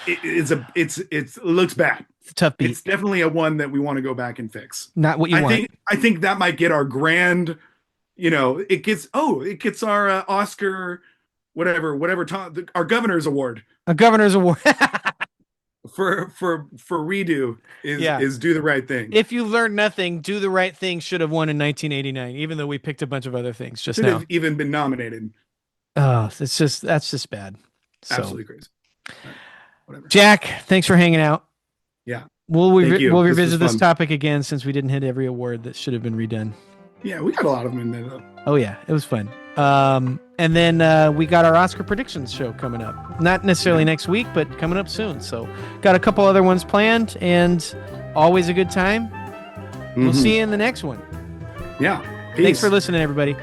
It looks bad. It's a tough beat. It's definitely a one that we want to go back and fix. Not what you want. I think that might get our grand, it gets our Oscar, whatever, our governor's award A governor's award. for redo Yeah. is Do the Right Thing. If you learned nothing, Do the Right Thing should have won in 1989, even though we picked a bunch of other things just Should now. have even been nominated. Oh, that's just bad. So, Absolutely crazy. Whatever. Jack, thanks for hanging out. Yeah. We'll Thank you. we'll This revisit was this fun. topic again since we didn't hit every award that should have been redone. Yeah, we got a lot of them in there though. Oh yeah, it was fun. And then we got our Oscar predictions show coming up. Not necessarily next week, but coming up soon. So got a couple other ones planned, and always a good time. We'll Mhm. see you in the next one. Yeah. Thanks Peace. for listening, everybody.